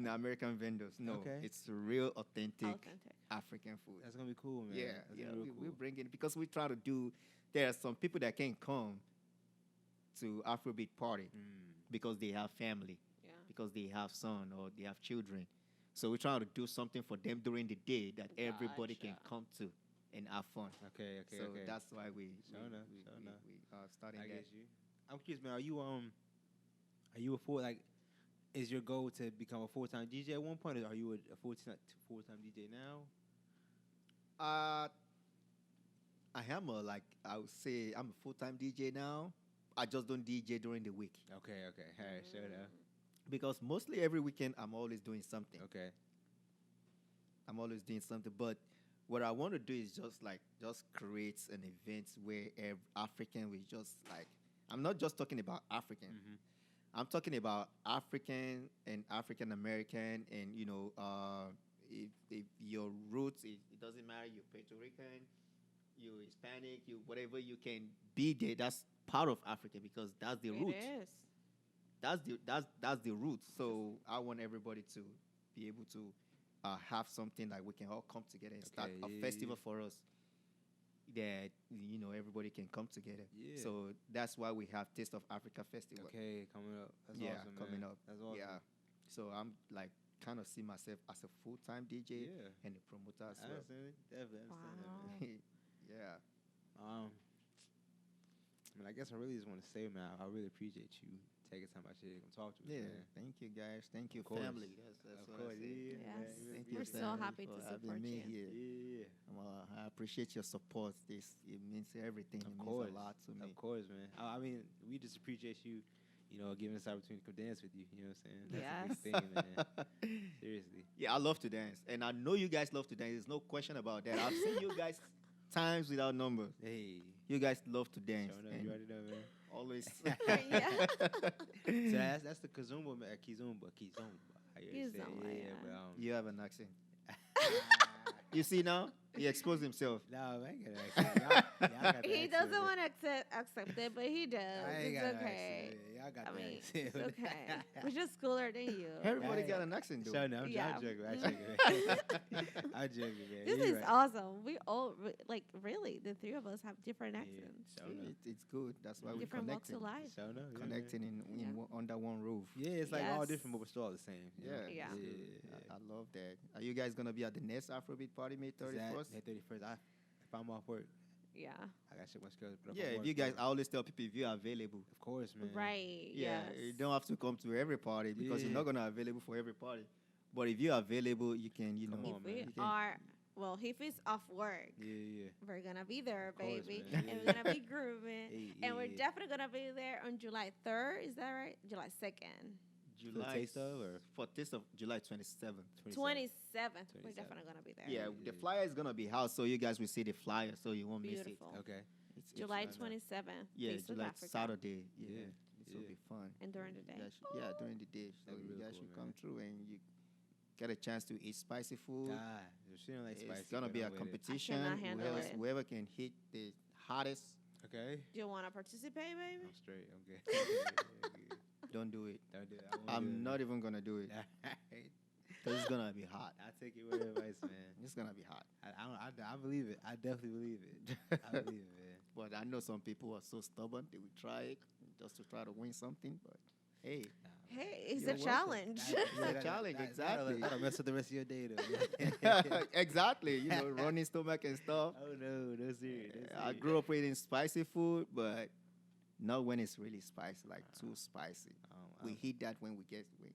American vendors. No, Okay. it's real authentic Authentic. African food. That's gonna be cool, man. Yeah, That's yeah, gonna be real we cool. bring it because we try to do. There are some people that can come to AfroBeat Party Mm. because they have family, Yeah. because they have son or they have children. So we're trying to do something for them during the day that everybody can Gotcha. come to and have fun. Okay, okay, So okay. that's why we Sure enough, sure enough. we are starting I that. get you. I'm curious, man. Are you a full like? Is your goal to become a full-time DJ at one point, or are you a full-time DJ now? I am a like I would say I'm a full-time DJ now. I just don't DJ during the week Okay, okay. All right, sure enough. because mostly every weekend I'm always doing something. Okay. I'm always doing something. But what I want to do is just create an event where African we just like. I'm not just talking about African. Mm-hmm. I'm talking about African and African American, and if your roots, it doesn't matter. You're Puerto Rican, you're Hispanic, you whatever you can be there. That's part of Africa because that's the root. It is. That's the root. So I want everybody to be able to have something like we can all come together and start Okay, a yeah, festival yeah. for us that everybody can come together. Yeah. So that's why we have Taste of Africa Festival. Okay, coming up. That's Yeah, awesome, coming man. up. That's awesome. Yeah. So I'm like kind of see myself as a full-time DJ Yeah. and a promoter as I well. understand it. Definitely understand that, Wow. man. Yeah. I mean, I guess I really just want to say, man, I really appreciate you taking time out here to come talk to us, Yeah. man. Thank you guys. Thank you, Of course. family. That's Of what course, I say. yeah, Yes. man. We Thank really you, We're so appreciate family, happy to for having support me you. here. Yeah. I appreciate your support. It means everything. Of It course. means a lot to me. Of course, man. I mean, we just appreciate you, giving us the opportunity to come dance with you. You know what I'm saying? That's a big thing, man. Seriously. Yeah, I love to dance, and I know you guys love to dance. There's no question about that. I've seen you guys times without number. Hey. You guys love to dance. Showing up, and you already know, man. always. Yeah. So that's the Kizumba, man. Kizumba. How you say it? Kizumba, Yeah, yeah. but You have an accent. You see now? He exposed himself. no, man, I got an accent. Y'all got the He accent, doesn't man. want to accept it, but he does. I ain't It's got no okay. accent, man. Y'all got I the mean, accent. it's okay. We're just cooler than you. Everybody Yeah, got yeah. an accent, though. So no, I'm Yeah. joking. I'm joking, man. I'm joking, man. This You're is right. awesome. We all like really. The three of us have different Yeah, accents. so Yeah, no. it's good. That's why we're Different walks connecting. of life. So no, yeah, Connecting Yeah. under one roof. Yeah, it's like all Yes. different, but we're still all the same. you know? Yeah. Yeah. I love that. Are you guys gonna be at the next AfroBeat Party May 31st? May 31st. If I'm off work, Yeah. I got shit my schedule. But Yeah, I'm if work, you guys, man, I always tell people if you're available. of course, man. Right. Yeah, Yes. you don't have to come to every party because you're Yeah. not gonna available for every party. But if you're available, you can, Come If on, we man. You can- are, well, if it's off work, Yeah. we're gonna be there, course, baby, man. and Yeah. we're gonna be grooving, Hey, and we're yeah. definitely gonna be there on July 3rd. Is that right? July 2nd, July taste of, or? for taste of July 27th. 27th. We're 27th. definitely gonna be there. Yeah, Yeah. the flyer is gonna be out, so you guys will see the flyer, so you won't miss it. Beautiful. Okay. It's July Fun, 27th. yeah, Taste of July Africa. Saturday. Yeah, Yeah, it will yeah. be fun. And during the day. You guys yeah, during the day, so That'd be you really guys cool, should man. come through and you get a chance to eat spicy food. Ah, she don't like spicy. It's gonna but be a I'm with it. competition. cannot handle Whoever, it. whoever can hit the hottest, Okay. Do you want to participate, baby? I'm straight. I'm good. I'm good. don't do it. Don't do it. I won't do I'm it. not even gonna do it because it's gonna be hot. I take your word advice, man. It's gonna be hot. I believe it. I definitely believe it. I believe it, man. But I know some people are so stubborn they will try it just to try to win something. But hey, Hey, it's You're a welcome. challenge. It's a challenge, exactly. That'll mess with the rest of your day, though. exactly. Running stomach and stuff. Oh no, no serious. No I serious. grew up eating spicy food, but not when it's really spicy, like too spicy. We hit that when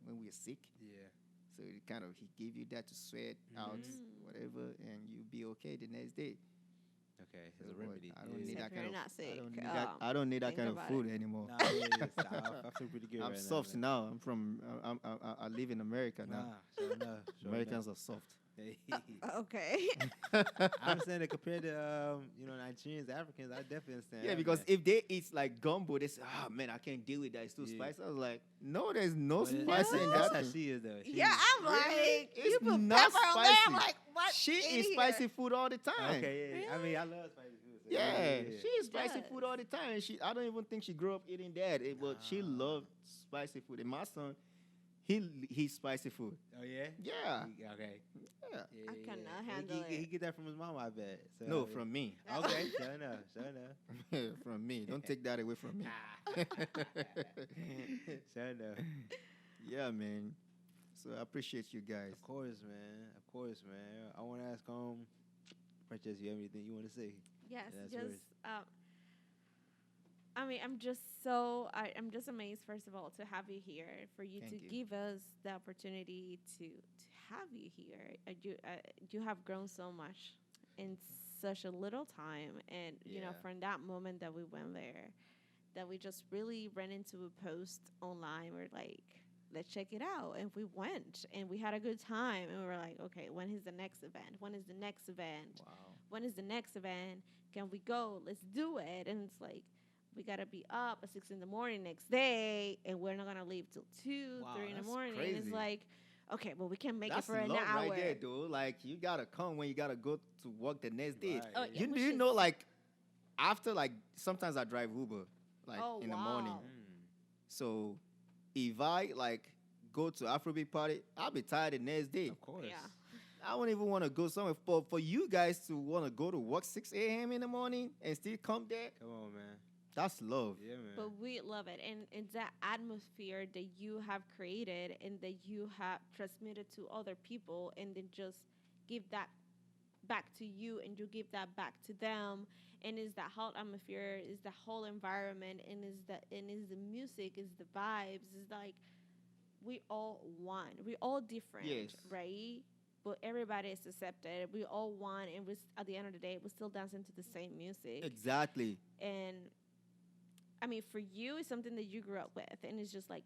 when we're sick. Yeah. So it kind of he give you that to sweat out whatever, and you be okay the next day. Okay, So, it's a but remedy. I don't Yeah. need that Except kind you're of. not I don't sick. need that. I don't need that Think kind of about food it. anymore. Nah, I feel pretty good I'm right soft now. now. I'm from. I live in America now. Nah, sure enough. Sure Americans are soft. Hey. Okay. I understand that compared to Nigerians, Africans, I definitely understand. Yeah, that, because man. if they eat like gumbo, they say, "Ah, man, I can't deal with that. It's too Yeah. spicy." I was like, "No, there's no But spicy in that's that." how thing." she is though. Yeah, I'm like, It's you put not pepper on there. I'm spicy. like, what? She in eats here? spicy food all the time. Okay, yeah. I mean, I love spicy food. So Yeah, she eats spicy Does. food all the time. I don't even think she grew up eating that, but she loved spicy food. And my son, he's spicy food. Oh yeah. Yeah, Okay. yeah. I cannot He- handle he, it. He get that from his mom, I bet. So, No, from me. Okay, sure enough, sure enough. From me. Don't take that away from me. Sure enough. Yeah, man. So I appreciate you guys. Of course, man. Of course, man. I want to ask, Princess, you have anything you want to say? Yes, That's just yours. I mean, I'm just amazed, first of all, to have you here, for you Thank to you. give us the opportunity to have you here. You have grown so much in such a little time, and you know, Yeah. from that moment that we went there, that we just really ran into a post online. We're like, let's check it out, and we went, and we had a good time, and we were like, okay, when is the next event? When is the next event? Wow. When is the next event? Can we go? Let's do it. And it's like, we gotta be up at 6 a.m. next day, and we're not gonna leave till 2, Wow, 3 in the that's morning. And it's crazy. like, okay, well, we can make That's it for an love hour. right there, dude. Like you gotta come when you gotta go to work the next day. Right, Oh, yeah. yeah, Do which you is- know like after like sometimes I drive Uber like Oh, in the morning. wow. So if I like go to AfroBeats Party, I'll be tired the next day. Of course. Yeah. I won't even want to go somewhere. For you guys to want to go to work 6 a.m. in the morning and still come there, Come on, man. that's love. Yeah, man. But we love it. And it's that atmosphere that you have created and that you have transmitted to other people, and then just give that back to you, and you give that back to them. And is that whole atmosphere, is the whole environment, and is the music, is the vibes, is like we all one. We all different, Yes. right? But everybody is accepted. We all one, and at the end of the day, we're still dancing to the same music. Exactly. And I mean, for you, it's something that you grew up with, and it's just like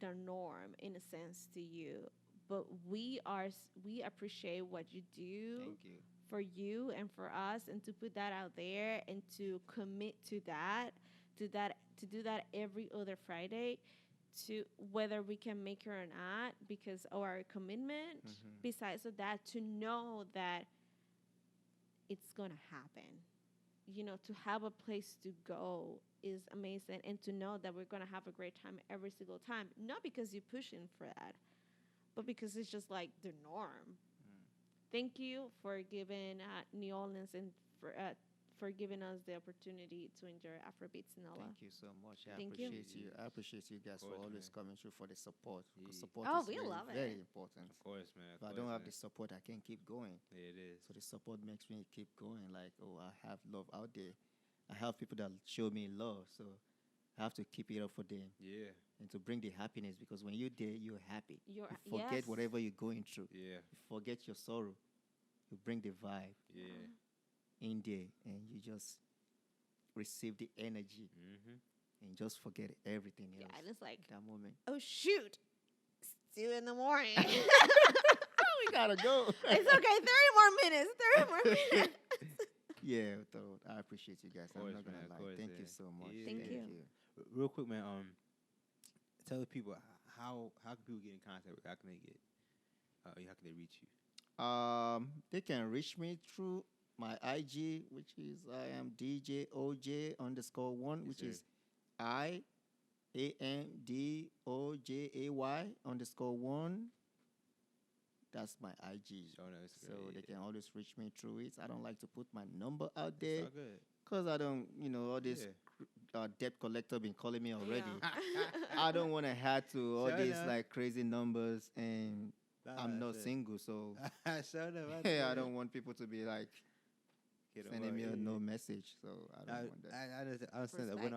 the norm in a sense to you. But we appreciate what you do Thank you. for you and for us, and to put that out there, and to commit to do that every other Friday, to whether we can make it or not, because of our commitment. Besides of that, to know that it's gonna happen. You know, to have a place to go is amazing, and to know that we're gonna have a great time every single time. Not because you're pushing for that, but because it's just like the norm. Thank you for giving New Orleans and for giving us the opportunity to enjoy AfroBeats in Nola. Thank you so much. I Thank you. appreciate you. I appreciate you guys for course, always man. coming through for the support. 'Cause Yeah. support Oh, is we very, love it. very important. Of course, man. If I don't have the support, I can't keep going. Yeah, it is. So the support makes me keep going. Like, oh, I have love out there. I have people that show me love. So I have to keep it up for them Yeah, and to bring the happiness, because when you're there, you're happy. You're You forget yes. whatever you're going through. yeah, You forget your sorrow. You bring the vibe yeah. in there, and you just receive the energy Mm-hmm. and just forget everything else. Yeah, and it's like, That moment. oh shoot, it's 2 in the morning. We gotta go. It's okay, 30 more minutes. 30 more minutes. Yeah, I appreciate you guys. Course, I'm not gonna man, of lie. course, Thank you yeah. so much. Yeah. Thank you. Real quick, man. Tell the people how can people get in contact with you? How can they get? How can they reach you? They can reach me through my IG, which is I am DJ Ojay _1, Yes, which sir. is IAMDOJAY_1. That's my IG. Sure, no, it's So great, they yeah. can always reach me through it. I don't like to put my number out It's there all good. because I don't, all this Yeah. debt collector been calling me already. Yeah. I don't want to add to all Sure these enough. like crazy numbers, and Nah, I'm not that's it. single, so Shut up. yeah, I don't want people to be like Get 'em sending up, me yeah, a no yeah. message. So I don't want that. I understand that when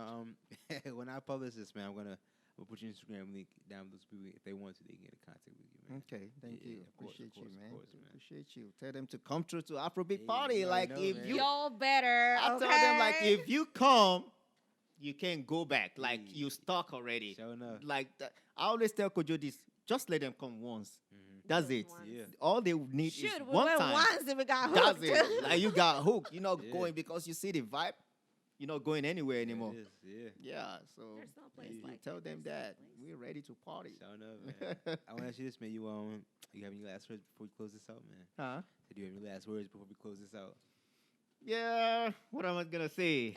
when I publish this, man, I'm gonna We'll put your Instagram link down below so people, if they want to, they can get in contact with you, man. Okay, thank you. Of course, Appreciate you, man. Of course, man. Appreciate you. Tell them to come through to AfroBeat Hey, Party. you Like already know, if man. you, Y'all better. I okay? tell them like if you come, you can't go back. Like Hey. you stuck already. Sure enough. Like I always tell Kojo this: just let them come once. That's it. Once. Yeah. All they need Shoot, is we one went time. once and we got That's hooked. it. Like you got hooked. You're not Yeah. going because you see the vibe. You're not going anywhere anymore. It is, yeah. Yeah. So There's no place you like tell it. them There's no that place. we're ready to party. Sure enough, man. I want to ask you this, man. You have any last words before we close this out, man? Huh? Do you have any last words before we close this out? Yeah. What am I gonna say?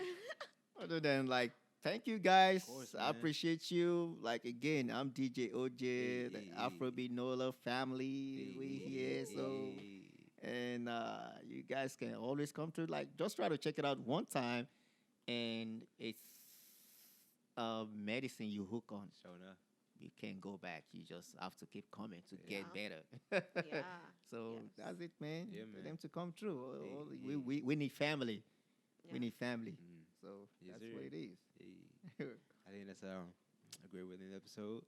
Other than like, thank you guys. course, I man. appreciate you. Like again, I'm DJ Ojay, Hey, the hey, Afrobeat Nola family. We here, so hey. and you guys can always come to like just try to check it out one time, and it's medicine you hook on. Sure enough. You can't go back. You just have to keep coming to Yeah. get better. Yeah. So Yes. that's it, man. Yeah, For man. them to come through. Hey, We, hey. we need family. We Yeah. need family. Mm. So Yes, that's sir. what it is. Hey. I think that's a great way to end the episode.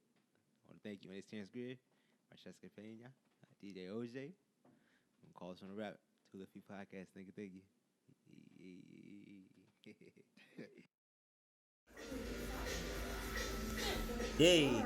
I want to thank you. My name is Terrence Greer, Francesca Peña, DJ Ojay. I'm call us on the rap. Two Left Feet Podcast. Thank you. Yay.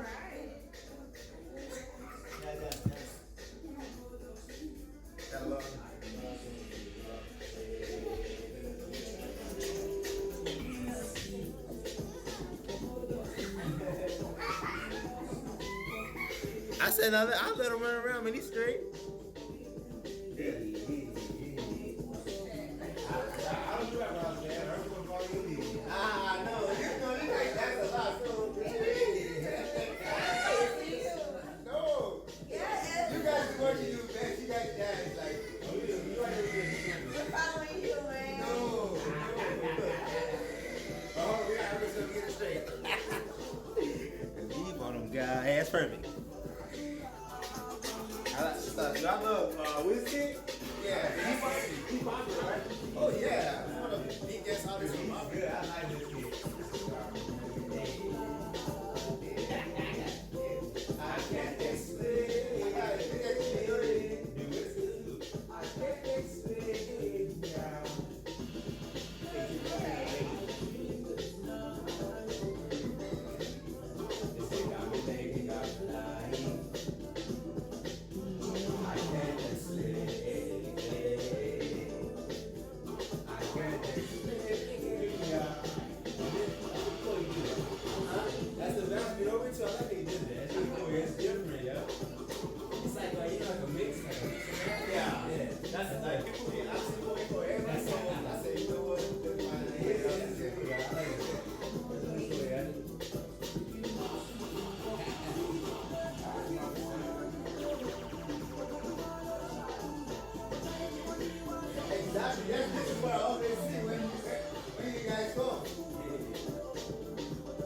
I said I'll let him run around, man. He's straight. Hey, that's perfect. I love whiskey. Yeah. Oh yeah. One of the biggest artists in my good. I like this kid. I can't explain. I can't explain now. That's the best bit over to. I like they did that. It's different, yeah. It's like you know, like a mix. Yeah. That's like people be asking for every song. I say, you know what? I like it. Exactly. This is what I always see when you guys go.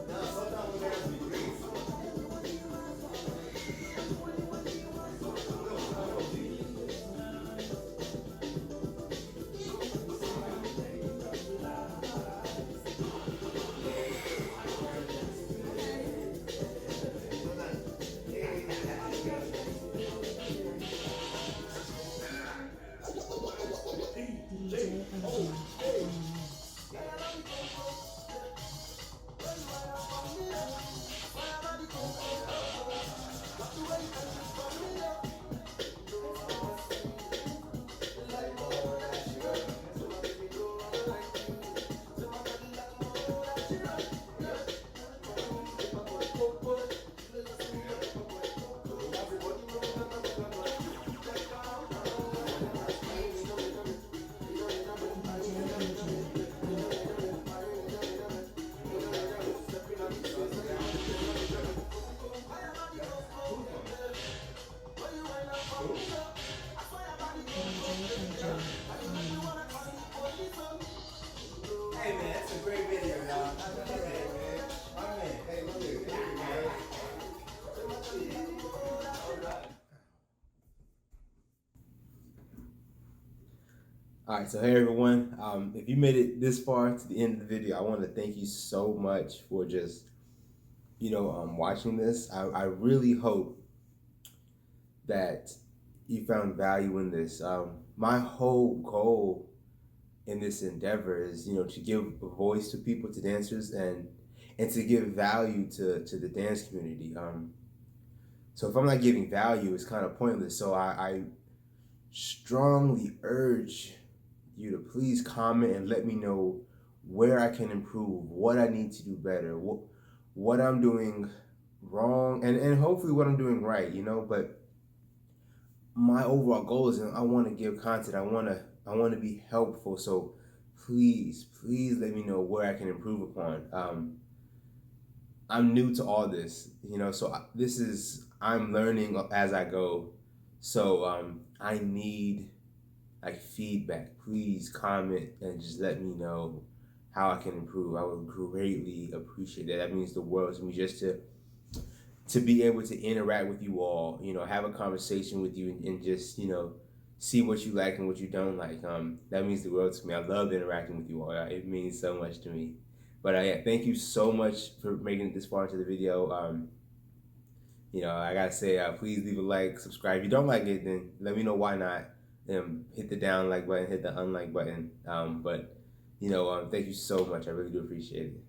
Now, sometimes we have to be great. Hey man, that's a great video, y'all. My man. Hey, look at it. Thank you, man. All right, so hey everyone. If you made it this far to the end of the video, I want to thank you so much for just watching this, I really hope that you found value in this. My whole goal in this endeavor is, to give a voice to people, to dancers, and to give value to the dance community. So if I'm not giving value, it's kind of pointless. So I strongly urge you to please comment and let me know where I can improve, what I need to do better, what I'm doing wrong, and hopefully what I'm doing right, but my overall goal is I want to give content. I want to be helpful. So please let me know where I can improve upon. I'm new to all this, so I'm learning as I go. So I need feedback. Please comment and just let me know how I can improve. I would greatly appreciate that. That means the world to me, just to be able to interact with you all, have a conversation with you and just, see what you like and what you don't like. That means the world to me. I love interacting with you all. It means so much to me. But yeah, thank you so much for making it this far into the video. I gotta say, please leave a like, subscribe. If you don't like it, then let me know why not. Hit the down like button, hit the unlike button. But thank you so much. I really do appreciate it.